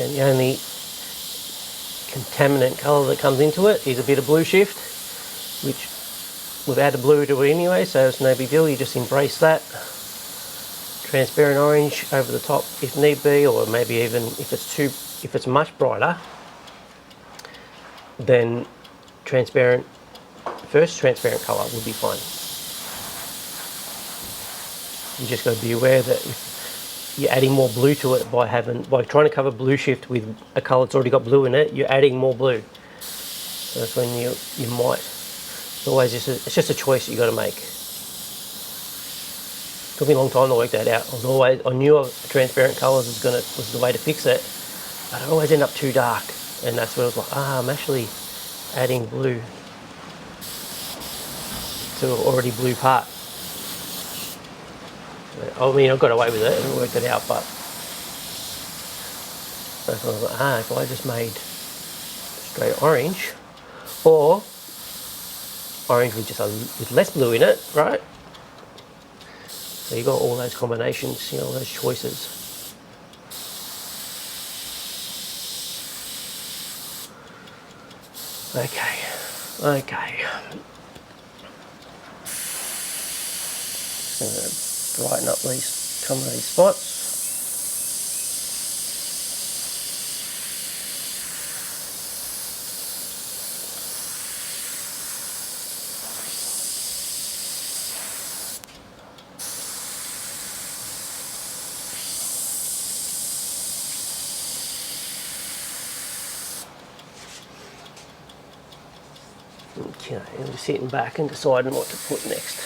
And the only contaminant colour that comes into it is a bit of blue shift, which we've added blue to it anyway, so it's no big deal. You just embrace that. Transparent orange over the top if need be, or maybe even if it's much brighter, then transparent colour would be fine. You just got to be aware that if you're adding more blue to it by trying to cover blue shift with a colour that's already got blue in it, you're adding more blue. So that's when you might. It's just a choice that you got to make. It took me a long time to work that out. I knew transparent colours was the way to fix it, but I always end up too dark, and that's when I was like, I'm actually adding blue to an already blue part. I mean, I got away with it and worked it out, but that's when I was like, if I just made straight orange, or orange with less blue in it, right? So you got all those combinations, all those choices. Okay. Brighten up some of these spots. Okay, and we're sitting back and deciding what to put next.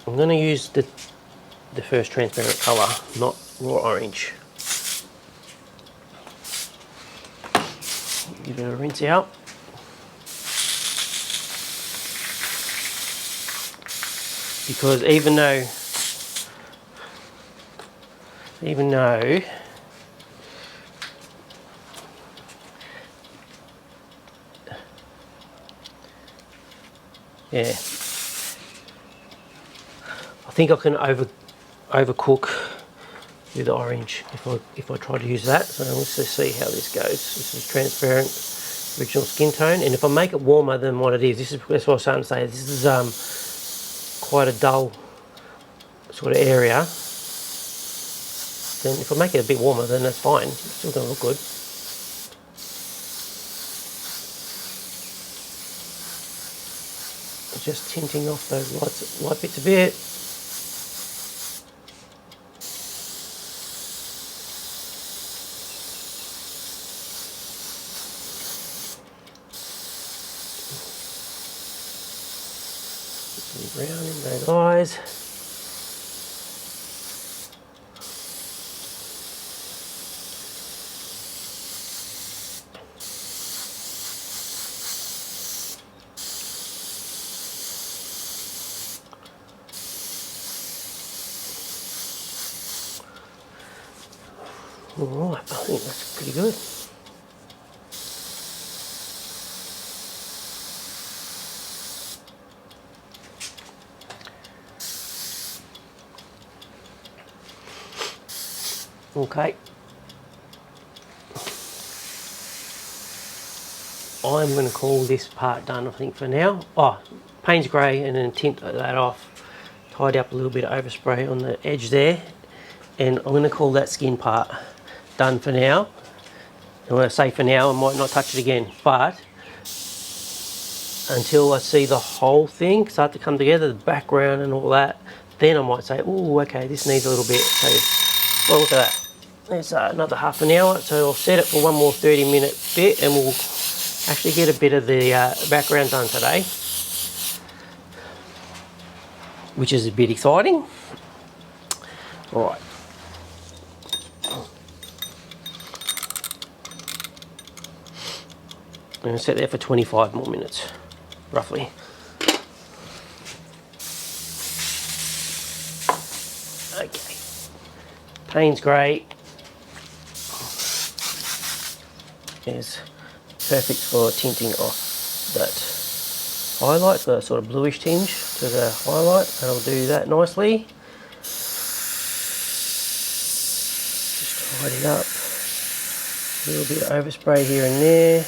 I'm going to use the first transparent colour, not raw orange. Give it a rinse out. Because even though yeah, I think I can overcook with the orange if I try to use that. So let's just see how this goes. This is transparent, original skin tone, and if I make it warmer than what it is, that's what I was starting to say. This is quite a dull sort of area. then if I make it a bit warmer, then that's fine. It's still going to look good. Just tinting off those light bits a bit. Some brown in those eyes. Alright, I think that's pretty good. Okay. I'm going to call this part done, I think, for now. Oh, Payne's grey, and then tint that off. Tidy up a little bit of overspray on the edge there. And I'm going to call that skin part done for now. And when I say for now, I might not touch it again, but until I see the whole thing start to come together, the background and all that, then I might say, oh, okay, this needs a little bit. So, well, look at that. There's another half an hour, so I'll set it for one more 30-minute bit, and we'll actually get a bit of the background done today, which is a bit exciting. All right. I'm going to set there for 25 more minutes, roughly. Okay. Payne's grey is perfect for tinting off that highlight, the sort of bluish tinge to the highlight. That'll do that nicely. Just tidy up. A little bit of overspray here and there.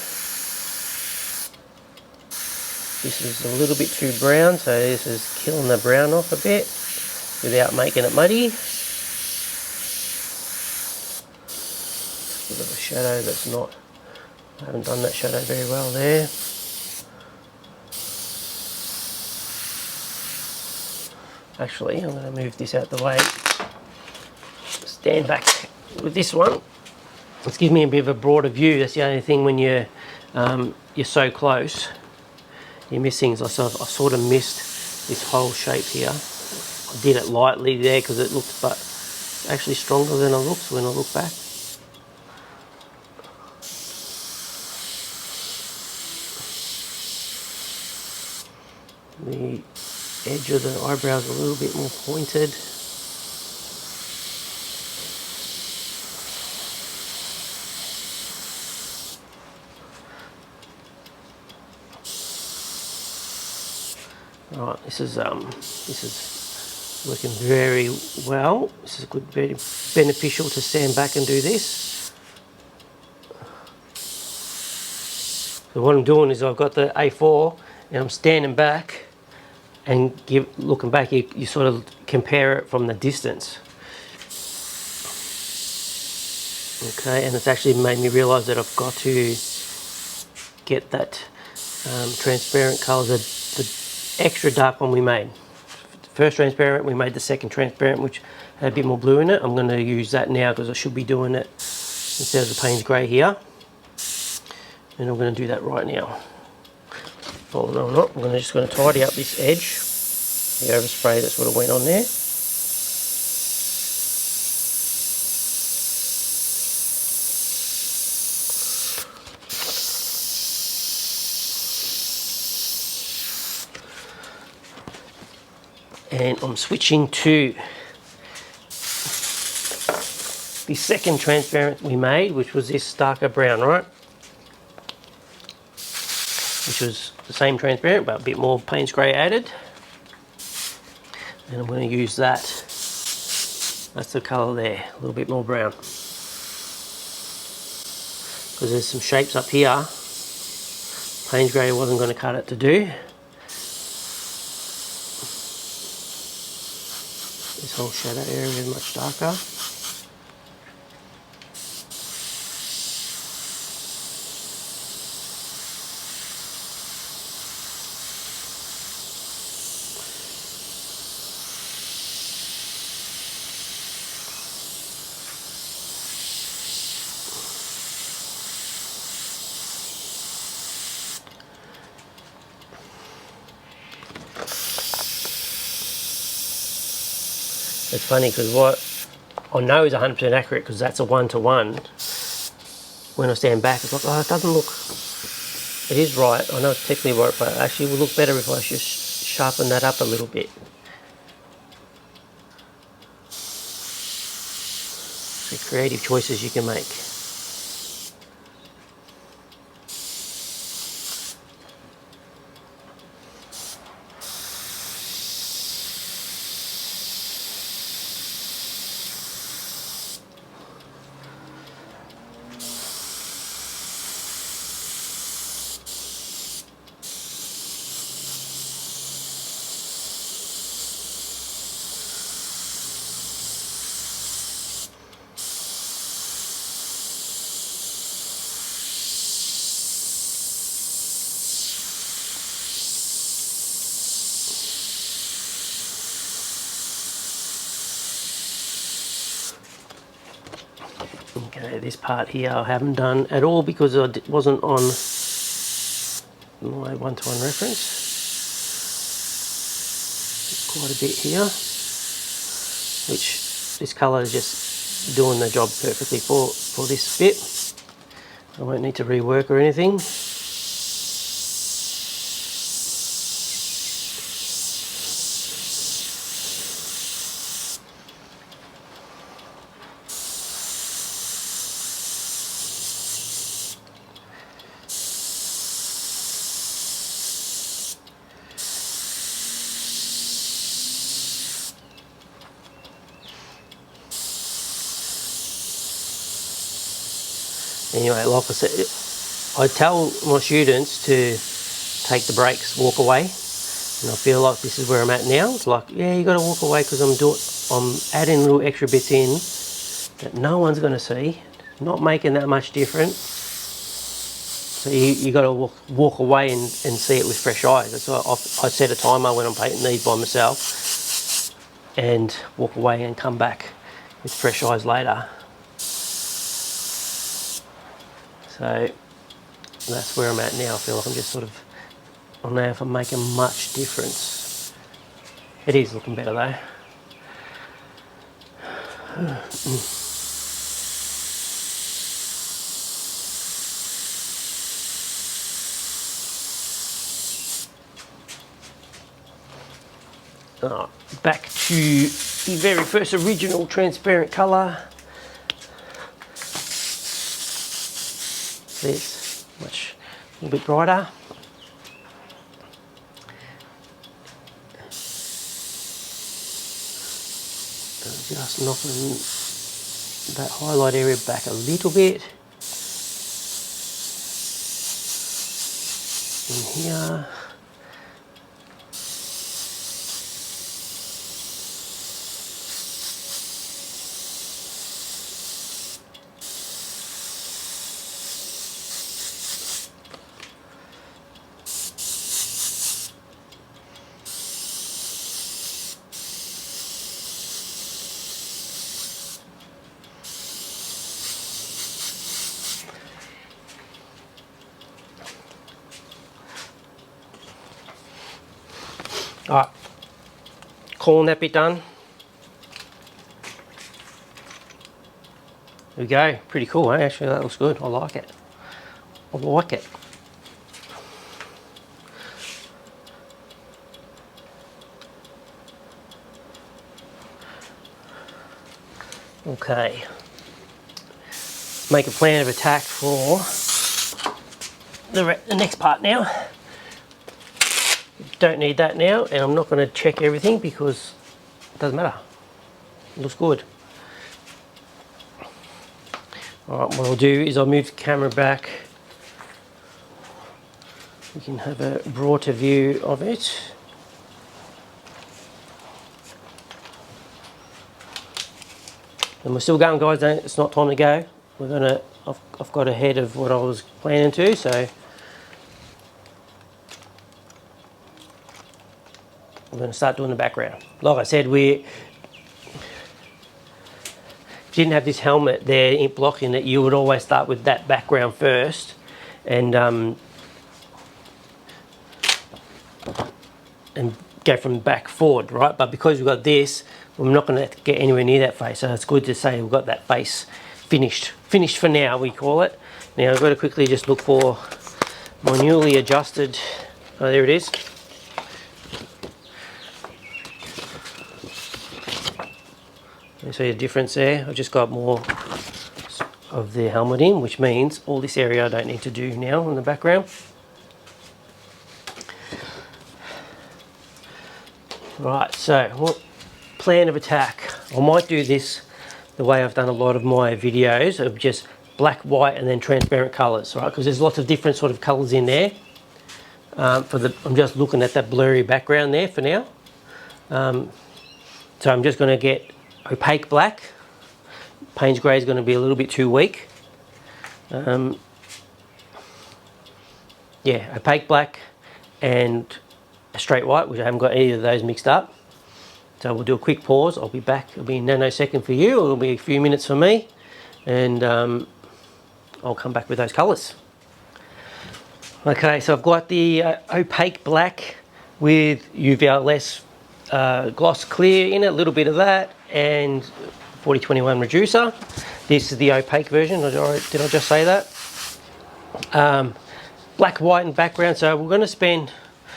This is a little bit too brown, so this is killing the brown off a bit without making it muddy. A bit of a shadow that's not, I haven't done that shadow very well there. Actually, I'm going to move this out the way. Stand back with this one. It's giving me a bit of a broader view. That's the only thing when you're so close. You miss things. I sort of missed this whole shape here. I did it lightly there because it looked, but actually stronger than it looks when I look back. The edge of the eyebrows a little bit more pointed. Alright, this is working very well. This is good, very beneficial to stand back and do this. So what I'm doing is I've got the A4 and I'm standing back and looking back, you sort of compare it from the distance. Okay, and it's actually made me realise that I've got to get that transparent colour, the extra dark one we made. The first transparent, we made the second transparent, which had a bit more blue in it. I'm going to use that now because I should be doing it instead of the Payne's grey here. And I'm going to do that right now. Oh no, I'm not. I'm just going to tidy up this edge, the overspray that sort of went on there. And I'm switching to the second transparent we made, which was this darker brown, right? Which was the same transparent, but a bit more Payne's grey added. And I'm going to use that. That's the colour there, a little bit more brown. Because there's some shapes up here. Payne's grey wasn't going to cut it to do. This whole shadow area is much darker. It's funny because what I know is 100% accurate because that's a 1-to-1. When I stand back, it's like, oh, it doesn't look, it is right. I know it's technically right, but actually it would look better if I just sharpen that up a little bit. So creative choices you can make. Okay, this part here I haven't done at all because I wasn't on my 1-to-1 reference. There's quite a bit here, which this colour is just doing the job perfectly for this bit. I won't need to rework or anything. Anyway, like I said, I tell my students to take the breaks, walk away, and I feel like this is where I'm at now. It's like, yeah, you got to walk away because I'm adding little extra bits in that no one's going to see, not making that much difference. So you got to walk away and see it with fresh eyes. That's why I set a timer when I'm painting these by myself, and walk away and come back with fresh eyes later. So that's where I'm at now. I feel like I'm just sort of, I don't know if I'm making much difference. It is looking better though. Back to the very first original transparent colour. It's much a little bit brighter. Just knocking that highlight area back a little bit. In here. Alright, calling that bit done. There we go, pretty cool, eh? Actually, that looks good. I like it. I like it. Okay. Make a plan of attack for the next part now. Don't need that now, and I'm not going to check everything because it doesn't matter. It looks good. Alright, what I'll do is I'll move the camera back. We can have a broader view of it. And we're still going, guys. It's not time to go. We're gonna. I've got ahead of what I was planning to, so we're going to start doing the background. Like I said, we didn't have this helmet there in blocking it. You would always start with that background first, and and go from back forward, right? But because we've got this, we're not going to get anywhere near that face. So it's good to say we've got that face finished. Finished for now, we call it. Now I've got to quickly just look for my newly adjusted, oh there it is. You see the difference there? I've just got more of the helmet in, which means all this area I don't need to do now in the background. Right, so what plan of attack? I might do this the way I've done a lot of my videos of just black, white, and then transparent colours, right? Because there's lots of different sort of colours in there. I'm just looking at that blurry background there for now. So I'm just going to get opaque black. Payne's grey is going to be a little bit too weak. Yeah, opaque black and a straight white, which I haven't got either of those mixed up. So we'll do a quick pause. I'll be back. It'll be a nanosecond for you. It'll be a few minutes for me. And I'll come back with those colours. Okay, so I've got the opaque black with UVLS gloss clear in it, a little bit of that, and 4021 reducer. This is the opaque version. Did I just say that? Black, white, and background. So we're going to spend.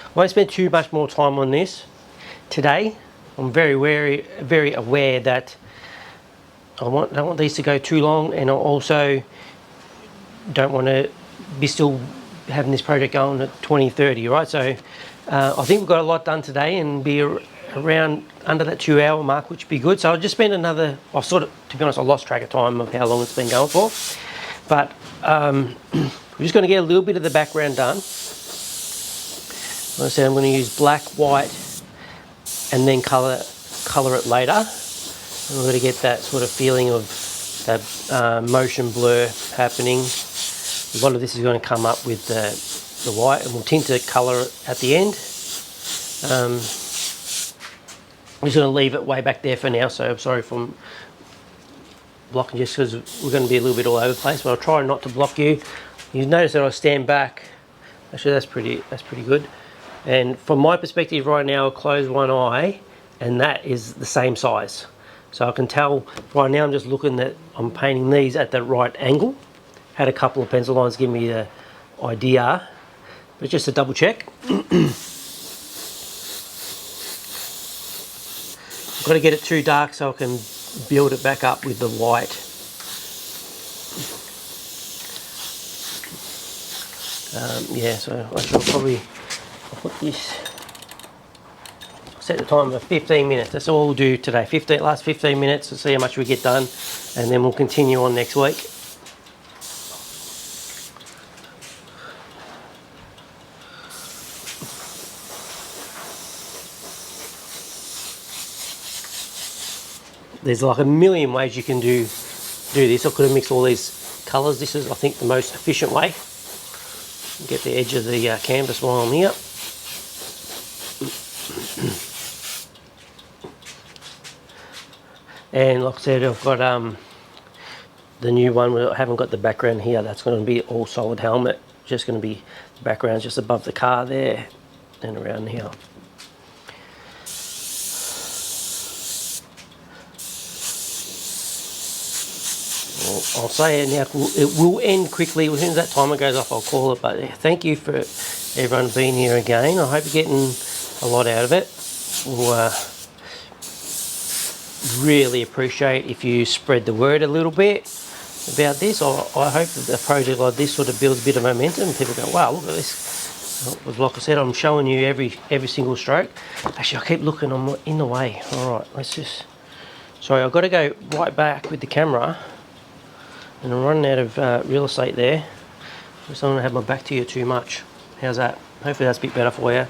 I won't spend too much more time on this today. I'm very aware that I don't want these to go too long, and I also don't want to be still having this project going at 2030, right? So I think we've got a lot done today and be around under that 2 hour mark, which would be good. So I'll just spend another, to be honest, I lost track of time of how long it's been going for. But we're just going to get a little bit of the background done. Like I said, I'm going to use black, white, and then colour it later. And we're going to get that sort of feeling of that motion blur happening. A lot of this is going to come up with the white, and we'll tint the colour at the end. I'm just going to leave it way back there for now, so I'm sorry if I'm blocking just because we're going to be a little bit all over the place, but I'll try not to block you. You notice that I stand back. Actually, that's pretty good. And from my perspective right now, I'll close one eye, and that is the same size. So I can tell right now I'm just looking that I'm painting these at the right angle. Had a couple of pencil lines give me the idea, but just to double check. I've got to get it too dark so I can build it back up with the white. Yeah, so I should probably put this, set the timer for 15 minutes. That's all we'll do today. Last 15 minutes to see how much we get done, and then we'll continue on next week. There's like a million ways you can do this. I could have mixed all these colours. This is, I think, the most efficient way. Get the edge of the canvas while I'm here. And like I said, I've got the new one where I haven't got the background here. That's going to be all solid helmet. Just going to be the background just above the car there and around here. I'll say it now, it will end quickly. As soon as that timer goes off, I'll call it. But thank you for everyone being here again. I hope you're getting a lot out of it. We'll really appreciate if you spread the word a little bit about this. I hope that a project like this sort of builds a bit of momentum. People go, wow, look at this. Like I said, I'm showing you every single stroke. Actually, I keep looking, I'm in the way. All right, let's just... Sorry, I've got to go right back with the camera. And I'm running out of real estate there. Just don't want to have my back to you too much. How's that? Hopefully that's a bit better for you.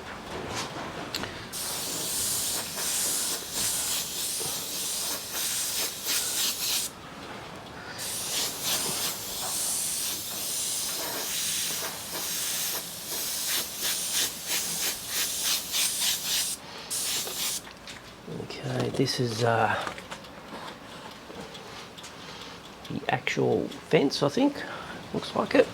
Okay, this is the actual fence, I think. Looks like it.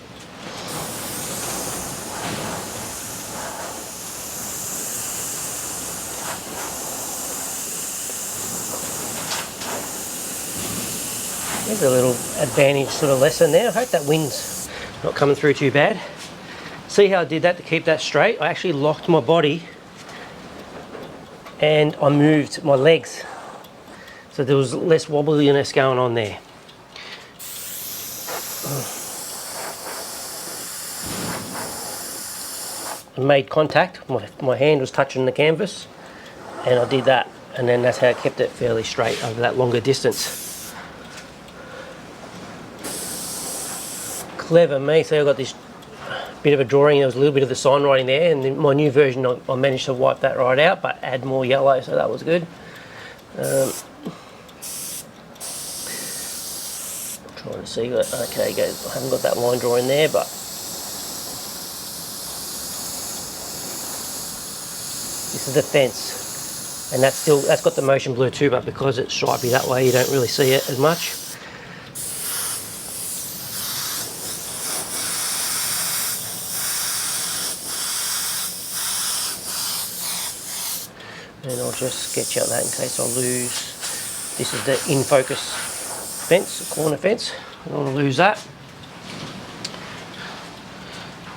There's a little advantage sort of lesson there. I hope that wind's not coming through too bad. See how I did that to keep that straight? I actually locked my body and I moved my legs. So there was less wobbliness going on there. I made contact, my hand was touching the canvas, and I did that, and then that's how I kept it fairly straight over that longer distance. Clever me, so I got this bit of a drawing, there was a little bit of the sign writing there, and in my new version I managed to wipe that right out, but add more yellow, so that was good. Trying to see, okay guys, I haven't got that line drawing there, but this is the fence, and that's got the motion blur too, but because it's stripy that way you don't really see it as much. And I'll just sketch out that in case I lose. This is the in focus fence, the corner fence. I don't want to lose that.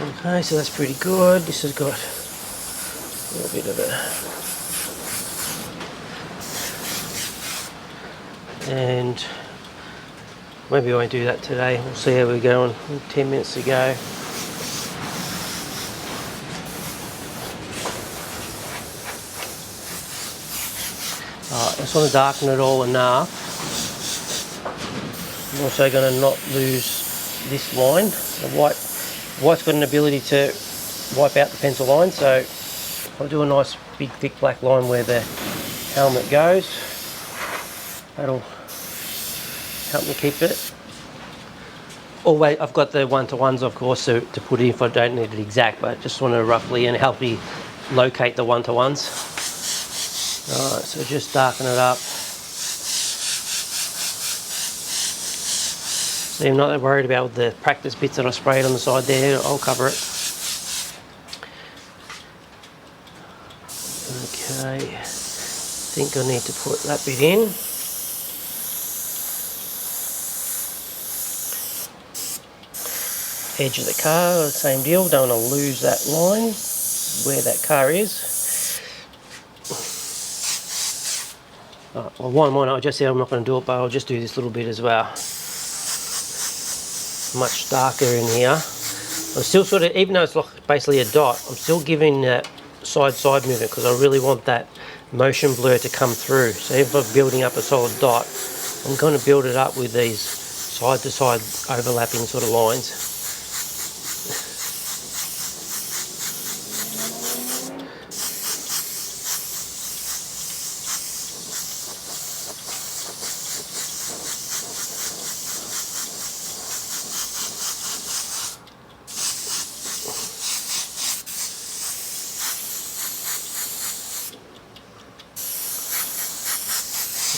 Okay, so that's pretty good. This has got a little bit of a... And maybe I won't do that today. We'll see how we're going. 10 minutes to go. Alright, I just want to darken it all enough. I'm also going to not lose this line. The white's got an ability to wipe out the pencil line, so I'll do a nice big thick black line where the helmet goes. That'll help me keep it. Always, I've got the one-to-ones of course to put in if I don't need it exact, but just want to roughly and help me locate the one-to-ones. Alright, so just darken it up. See, I'm not that worried about the practice bits that I sprayed on the side there. I'll cover it. Okay, I think I need to put that bit in. Edge of the car, same deal. Don't want to lose that line where that car is. Right, well, one, I just said I'm not going to do it, but I'll just do this little bit as well. Much darker in here. I'm still sort of, even though it's like basically a dot, I'm still giving that side movement because I really want that motion blur to come through. So if I'm building up a solid dot, I'm going to build it up with these side to side overlapping sort of lines.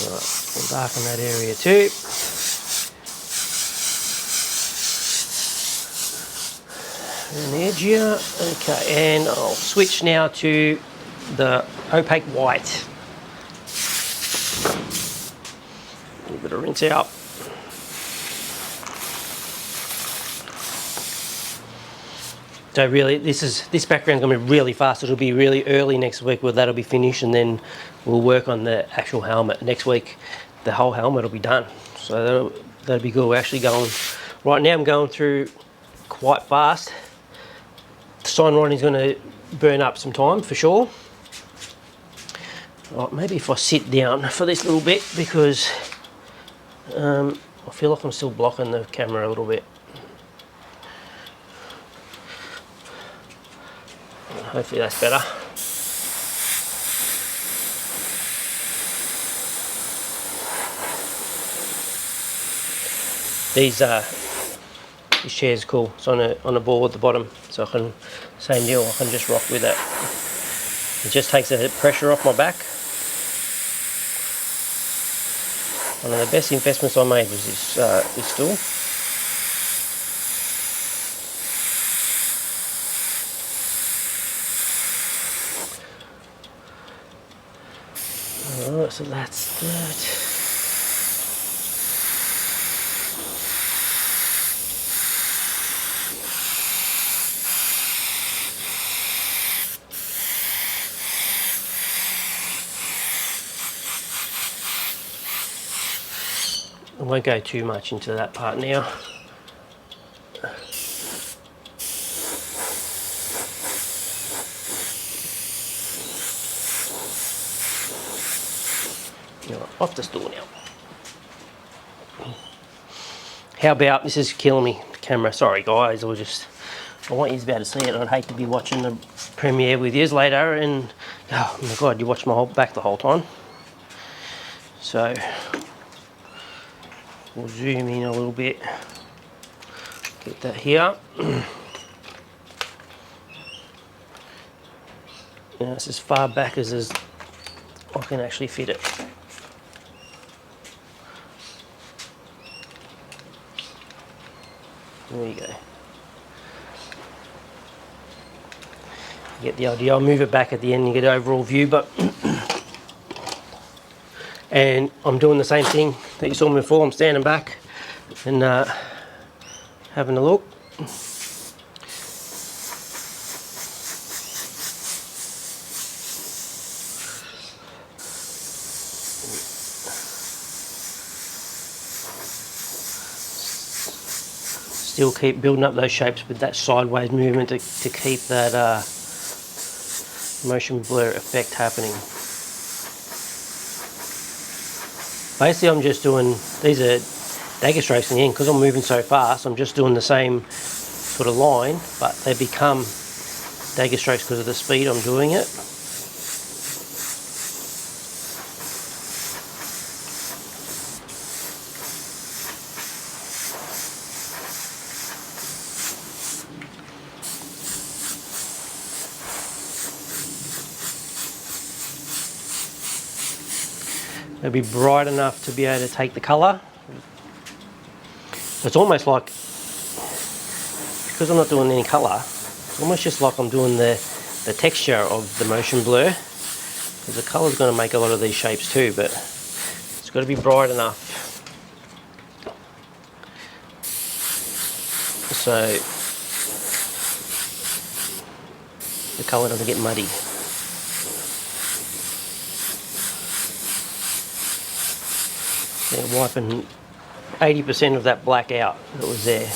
Right, we'll darken that area too. And the edge here. Okay, and I'll switch now to the opaque white. A little bit of rinse out. So really, this background's gonna be really fast. It'll be really early next week where that'll be finished, and then we'll work on the actual helmet. Next week, the whole helmet will be done. So that'll be good. We're actually going, right now I'm going through quite fast. The sign writing's gonna burn up some time for sure. Right, maybe if I sit down for this little bit because I feel like I'm still blocking the camera a little bit. Hopefully that's better. This chair's cool. It's on a ball at the bottom, so I can, same deal, I can just rock with it. It just takes the pressure off my back. One of the best investments I made was this stool. Alright, so that's that. I won't go too much into that part now. Off the stool now. How about, this is killing me, the camera, sorry guys, I want you to be able to see it. I'd hate to be watching the premiere with you later and, oh my god, you watched my whole back the whole time. So, we'll zoom in a little bit, get that here. Now it's as far back as I can actually fit it. There you go. You get the idea. I'll move it back at the end and get an overall view, but and I'm doing the same thing that you saw me before. I'm standing back and having a look. Still keep building up those shapes with that sideways movement to keep that motion blur effect happening. Basically I'm just doing, these are dagger strokes in the end, because I'm moving so fast, I'm just doing the same sort of line, but they become dagger strokes because of the speed I'm doing it. It'll be bright enough to be able to take the colour. It's almost like, because I'm not doing any colour, it's almost just like I'm doing the texture of the motion blur. Because the colour's going to make a lot of these shapes too, but it's got to be bright enough. So the colour doesn't get muddy. Yeah, wiping 80% of that black out that was there.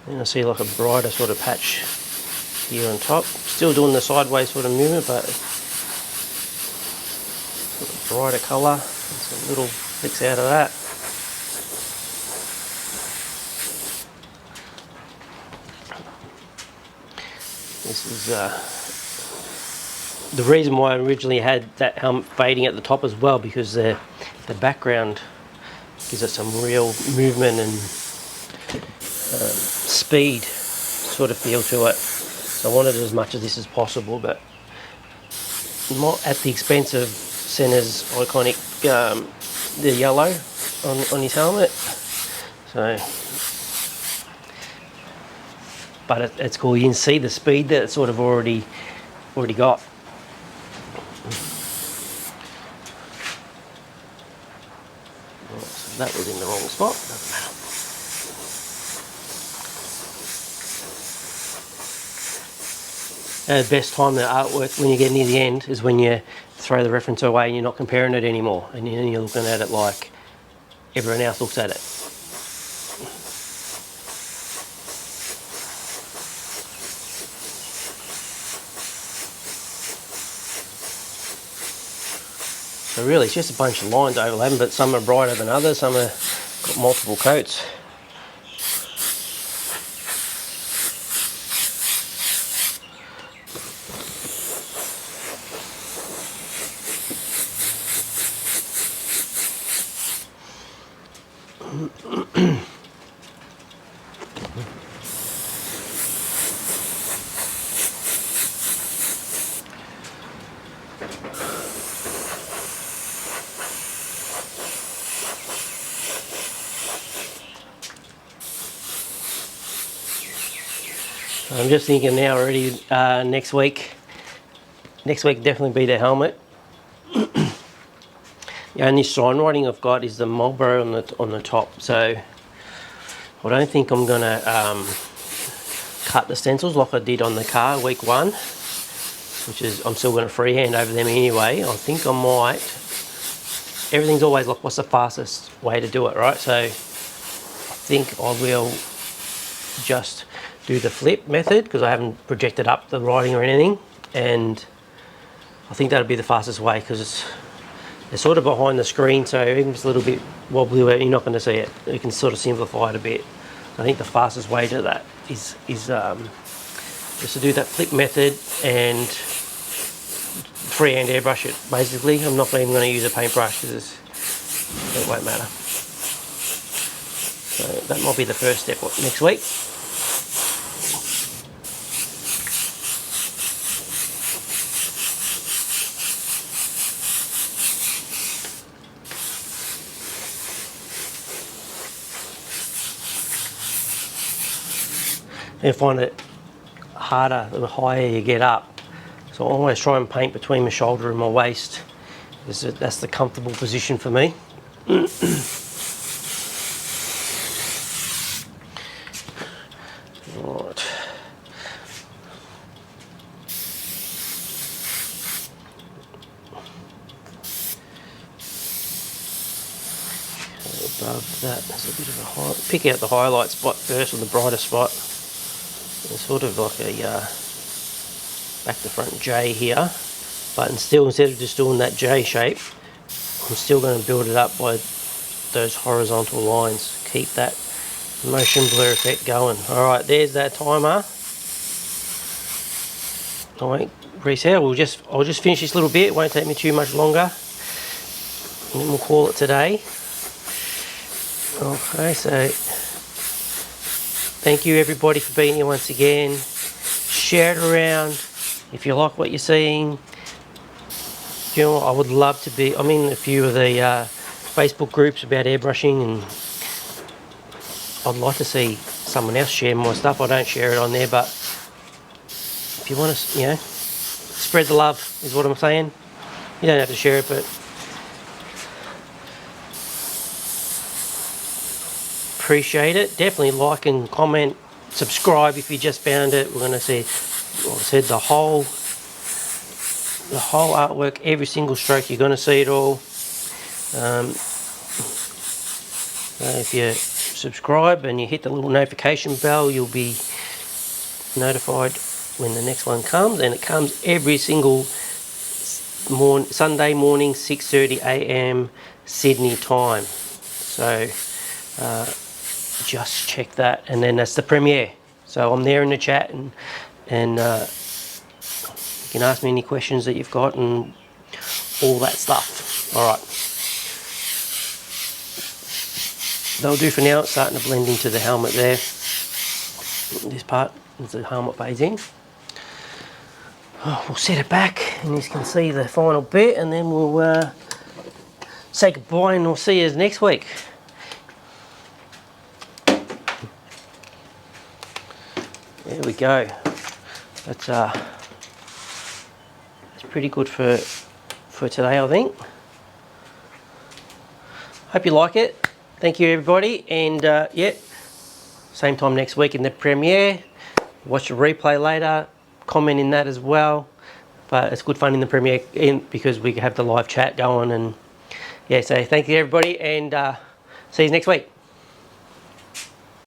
And I see like a brighter sort of patch here on top. Still doing the sideways sort of movement, but sort of brighter colour. Some little flicks out of that. This is the reason why I originally had that helmet fading at the top as well, because the background gives it some real movement and speed sort of feel to it. So I wanted as much of this as possible, but not at the expense of Senna's iconic the yellow on his helmet. So, but it's cool. You can see the speed that it's sort of already got. So that was in the wrong spot. Doesn't matter. The best time the artwork, when you get near the end, is when you throw the reference away and you're not comparing it anymore, and then you're looking at it like everyone else looks at it. So really it's just a bunch of lines overlapping, but some are brighter than others, some are got multiple coats. I'm just thinking now already, next week definitely be the helmet. The only sign writing I've got is the Marlboro on the top, so I don't think I'm gonna cut the stencils like I did on the car week 1, which is I'm still gonna freehand over them anyway. I think I might. Everything's always like, what's the fastest way to do it, right? So I think I will just do the flip method because I haven't projected up the writing or anything, and I think that'll be the fastest way because it's sort of behind the screen, so even if it's a little bit wobbly, you're not going to see it. You can sort of simplify it a bit. I think the fastest way to that is just to do that flip method and freehand airbrush it. Basically, I'm not even going to use a paintbrush because it won't matter. So that might be the first step next week. I find it harder the higher you get up, so I always try and paint between my shoulder and my waist. That's the comfortable position for me. Right. Above that, there's a bit of a highlight. Pick out the highlight spot first, or the brighter spot. It's sort of like a back to front J here, but instead of just doing that J shape, I'm still going to build it up by those horizontal lines. Keep that motion blur effect going. Alright, there's that timer. I won't reset. I'll just finish this little bit. It won't take me too much longer, and then we'll call it today. Okay, so thank you everybody for being here once again. Share it around if you like what you're seeing. You know, I would love to be, I'm in a few of the Facebook groups about airbrushing, and I'd like to see someone else share more stuff. I don't share it on there, but if you want to, you know, spread the love is what I'm saying. You don't have to share it, but appreciate it. Definitely like and comment, subscribe if you just found it. We're going to see, like I said, the whole artwork, every single stroke. You're going to see it all. If you subscribe and you hit the little notification bell, you'll be notified when the next one comes, and it comes every single Sunday morning, 6:30 a.m. Sydney time. So just check that, and then that's the premiere. So I'm there in the chat, and you can ask me any questions that you've got and all that stuff. All right, that'll do for now. It's starting to blend into the helmet there. This part is the helmet fades in. We'll set it back, and you can see the final bit, and then we'll say goodbye, and we'll see you next week. There we go. That's pretty good for today, I think. Hope you like it. Thank you everybody, and yeah, same time next week in the premiere. Watch the replay later. Comment in that as well. But it's good fun in the premiere because we have the live chat going, and yeah. So thank you everybody, and see you next week.